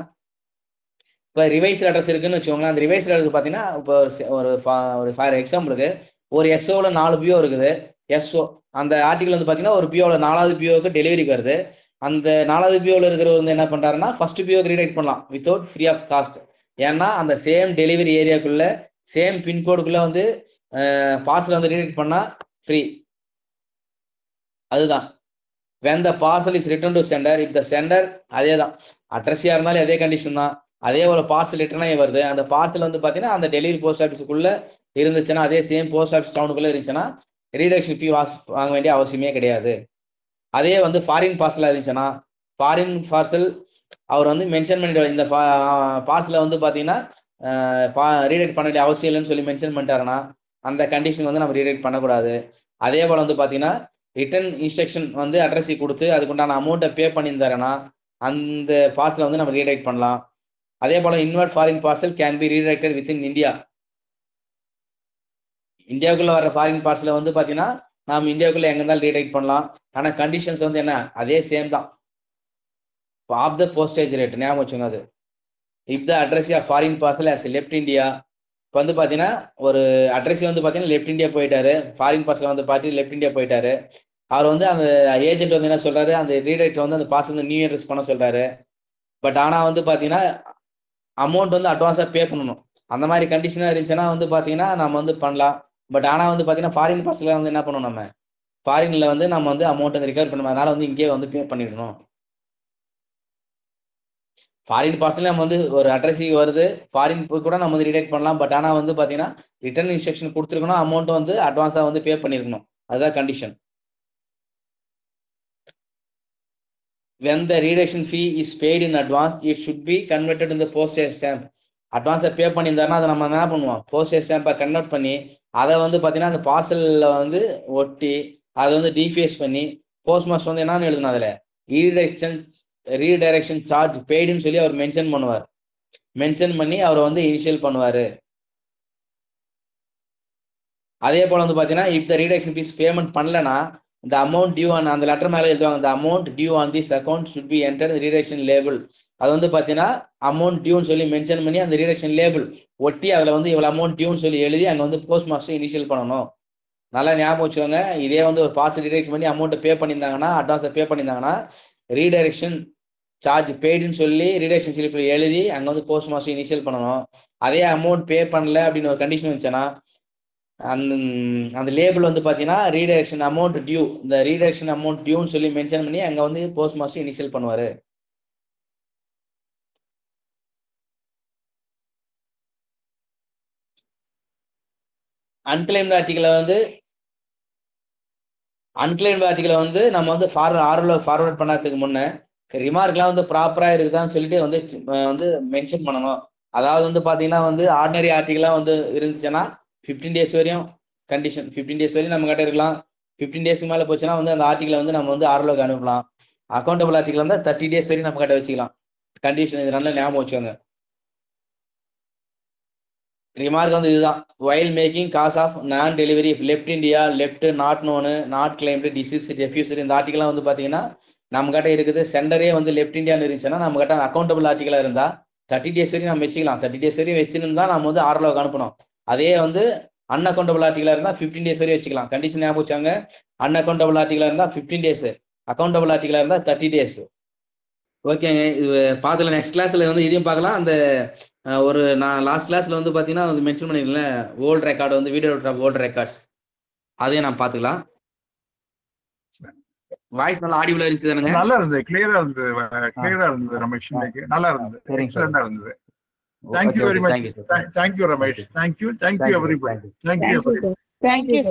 இப்போ ரிவைஸ் அட்ரஸ் இருக்குன்னு வச்சுக்கோங்களேன். அந்த ரிவைஸ் அட்ரஸ் பார்த்தீங்கன்னா இப்போ ஒரு ஃபார் எக்ஸாம்பிளுக்கு ஒரு எஸ்ஓவில் 4 பிஓ இருக்குது. எஸ்ஓ அந்த ஆர்டிகல் வந்து பார்த்தீங்கன்னா ஒரு பிஓவில் 4வது பிஓவுக்கு டெலிவரிக்கு வருது. அந்த 4வது பிஓவில் இருக்கிறவர் வந்து என்ன பண்ணுறாருன்னா ஃபர்ஸ்ட் பிஓக்கு ரீடைரக்ட் பண்ணலாம் வித்தவுட் ஃப்ரீ ஆஃப் காஸ்ட். ஏன்னா அந்த சேம் டெலிவரி ஏரியாக்குள்ள சேம் பின்கோடுக்குள்ள வந்து பார்சல் வந்து ரீடைரக்ட் பண்ணால் ஃப்ரீ. அதுதான் when the parcel is returned to sender, if the sender அதே தான் அட்ரஸியாக இருந்தாலும் அதே கண்டிஷன் தான். அதே போல் பார்சல் ரிட்டர்னாக வருது. அந்த பார்சல் வந்து பார்த்தீங்கன்னா அந்த டெலிவரி போஸ்ட் ஆஃபீஸுக்குள்ளே இருந்துச்சுன்னா அதே சேம் போஸ்ட் ஆஃபீஸ் டவுனுக்குள்ளே இருந்துச்சுன்னா ரீடைரக்ஷன் ஃபீ வாங்க வேண்டிய அவசியமே கிடையாது. அதே வந்து ஃபாரின் பார்சலாக இருந்துச்சுன்னா ஃபாரின் பார்சல் அவர் வந்து மென்ஷன் பண்ணிட்டு இந்த பார்சலை வந்து பார்த்தீங்கன்னா ரீடைரக்ட் பண்ண வேண்டிய அவசியம் இல்லைன்னு சொல்லி மென்ஷன் பண்ணிட்டாருன்னா அந்த கண்டிஷன் வந்து நம்ம ரீடைரக்ட் பண்ணக்கூடாது. அதே போல் வந்து பார்த்தீங்கன்னா ரிட்டர்ன் இன்ஸ்ட்ரக்ஷன் வந்து அட்ரஸை கொடுத்து அதுக்குண்டான அமௌண்ட்டை பே பண்ணியிருந்தாருன்னா அந்த பார்சலை வந்து நம்ம ரீடைரக்ட் பண்ணலாம். அதே போல் inward foreign parcel can be redirected within India. இந்தியாவுக்குள்ள வர ஃபாரின் பார்சலை வந்து பார்த்தீங்கன்னா நாம் இந்தியாவுக்குள்ள எங்கே இருந்தாலும் ரீடைரக்ட் பண்ணலாம். ஆனால் கண்டிஷன்ஸ் வந்து என்ன அதே சேம் தான். ஆஃப் த போஸ்டேஜ் ரேட் ஞாபகம் வச்சுங்க. அது if the address of foreign parcel has left India. இப்போ வந்து பார்த்தீங்கன்னா ஒரு அட்ரஸ் வந்து பார்த்தீங்கன்னா லெஃப்ட் இந்தியா போயிட்டாரு. ஃபாரின் பார்சல் வந்து பார்த்து லெஃப்ட் இந்தியா போயிட்டாரு. அவர் வந்து அந்த ஏஜென்ட் வந்து என்ன சொல்றாரு அந்த ரீடைரக்டர் வந்து அந்த பார்சல் வந்து நியூ அட்ரஸ் பண்ண சொல்றாரு. பட் ஆனால் வந்து பார்த்தீங்கன்னா அமௌண்ட் வந்து அட்வான்ஸாக பே பண்ணணும். அந்த மாதிரி கண்டிஷனாக இருந்துச்சுன்னா வந்து பார்த்தீங்கன்னா நம்ம வந்து பண்ணலாம். பட் ஆனால் வந்து பார்த்தீங்கன்னா ஃபாரின் பார்சலில் வந்து என்ன பண்ணணும் நம்ம ஃபாரினில் வந்து நம்ம வந்து அமௌண்ட் வந்து ரிகவர் பண்ணணும். அதனால வந்து இங்கேயே வந்து பே பண்ணிடணும். ஃபாரின் பார்சல் நம்ம வந்து ஒரு அட்ரஸுக்கு வருது ஃபாரின் கூட நம்ம வந்து ரீடைரக்ட் பண்ணலாம். பட் ஆனால் வந்து பார்த்தீங்கன்னா ரிட்டர்ன் இன்ஸ்ட்ரக்ஷன் கொடுத்துருக்கணும். அமௌண்ட் வந்து அட்வான்ஸாக வந்து பே பண்ணியிருக்கணும். அதுதான் condition. when the redirection fee is paid in advance, it should be converted in the postage stamp. அட்வான்ஸை பே பண்ணியிருந்தாருன்னா அதை நம்ம என்ன பண்ணுவோம் போஸ்டேஜ் ஸ்டாம்பை கன்வெர்ட் பண்ணி அதை வந்து பார்த்தீங்கன்னா அந்த பார்சலில் வந்து ஒட்டி அதை வந்து டிஃபேஸ் பண்ணி போஸ்ட் மாஸ்டர் வந்து என்னன்னு எழுதணும் அதில் ரீடைரக்ஷன் சார்ஜ் பெய்டுன்னு சொல்லி அவர் மென்ஷன் பண்ணுவார். மென்ஷன் பண்ணி அவரை வந்து இனிஷியல் பண்ணுவார். அதே போல் வந்து பார்த்தீங்கன்னா இப் த ரீடைரக்ஷன் ஃபீஸ் பேமெண்ட் பண்ணலன்னா the amount due on அந்த லெட்டர் மேலே எழுதுவாங்க the amount due on this account should be entered in redirection label. அது வந்து பார்த்தீங்கன்னா அமௌண்ட் டியூன்னு சொல்லி மென்ஷன் பண்ணி அந்த ரீடைரக்ஷன் லேபிள் ஒட்டி அதில் வந்து இவ்வளோ அமௌண்ட் டியூன்னு சொல்லி எழுதி அங்கே வந்து போஸ்ட் மாஸ்டர் இனிஷியல் பண்ணணும். நல்லா ஞாபகம் வச்சுக்கோங்க. இதே வந்து ஒரு பார்சல் ரீடைரக்ட் பண்ணி அமௌண்ட்டை பே பண்ணியிருந்தாங்கன்னா அட்வான்ஸை பே பண்ணியிருந்தாங்கன்னா ரீடைரக்ஷன் சார்ஜ் பெய்டுன்னு சொல்லி ரீடைரக்ஷன் ஸ்லிப்பில் எழுதி அங்கே வந்து போஸ்ட் மாஸ்டர் இனிஷியல் பண்ணணும். அதே அமௌண்ட் பே பண்ணல அப்படின்னு ஒரு கண்டிஷன் வந்துச்சுன்னா அந்த லேபிள் வந்து பார்த்தீங்கன்னா ரீடைரக்ஷன் அமௌண்ட் டியூ இந்த ரீடைரக்ஷன் அமௌண்ட் டியூன்னு சொல்லி மென்ஷன் பண்ணி அங்கே வந்து போஸ்ட் மாஸ்டர் இனிஷியல் பண்ணுவார். அன்கிளைம்டு ஆர்டிகளை வந்து நம்ம வந்து ஃபார்வர்ட் பண்ணதுக்கு முன்னே ரிமார்க்லாம் வந்து ப்ராப்பராக இருக்குதான்னு சொல்லிட்டு வந்து மென்ஷன் பண்ணணும். அதாவது வந்து பார்த்தீங்கன்னா வந்து ஆர்டினரி ஆர்டிகலாக வந்து இருந்துச்சுன்னா 15 days வரையும் கண்டிஷன் 15 days வரையும் நம்ம கிட்ட இருக்கலாம். 15 days மேலே போச்சுன்னா வந்து அந்த ஆர்டிகளை வந்து நம்ம வந்து ஆர்ஓக்கு அனுப்பலாம். அக்கௌண்டபிள் ஆர்டிகல் வந்து 30 days வரையும் நம்ம கிட்ட வச்சுக்கலாம். கண்டிஷன் இது நல்லா ஞாபகம் வச்சுக்கோங்க. ரிமார்க் வந்து இதுதான் while making cause of non delivery left India left not known not claimed deceased refuser இந்த ஆர்டிகலாம் வந்து பார்த்தீங்கன்னா நம்ம கிட்ட இருக்குது. சென்டரே வந்து லெஃப்ட் இந்தியான்னு இருந்துச்சுன்னா நம்ம கிட்ட அக்கௌண்டபிள் ஆர்டிகலாக இருந்தால் 30 days வரையும் நம்ம வச்சுக்கலாம். 30 days வரையும் வச்சுருந்தா நம்ம வந்து ஆர்ஓக்கு அனுப்பணும். அதே வந்து அன்அக்கௌண்டபிள் ஆர்டிகலா இருந்தா 15 டேஸ் வரை வச்சுக்கலாம். கண்டிஷன் ஞாபகம் வச்சாங்க. அன்அக்கௌண்டபிள் ஆர்டிகலா இருந்தா 15 டேஸ், அக்கௌண்டபிள் ஆர்டிகலா இருந்தா 30 டேஸ். ஓகேங்க, இது பார்த்துல நெக்ஸ்ட் கிளாஸ்ல வந்து இதையும் பார்க்கலாம். அந்த ஒரு நான் லாஸ்ட் கிளாஸ்ல வந்து பாத்தீங்கன்னா மென்ஷன் பண்ணிருக்கேன் ஓல்ட் ரெக்கார்டு வந்து வீடியோ ஓல்ட் ரெக்கார்ட்ஸ், அதையும் நான் பாத்துக்கலாம். வாய்ஸ் நல்லா ஆடிபிளா இருந்துச்சு தானுங்க? நல்லா இருந்தது, கிளியரா இருந்தது ரமேஷ். நல்லா இருந்தது, எக்ஸலண்டா இருந்தது. Thank you very much. Thank you, Ramesh. Thank you everybody. Thank you.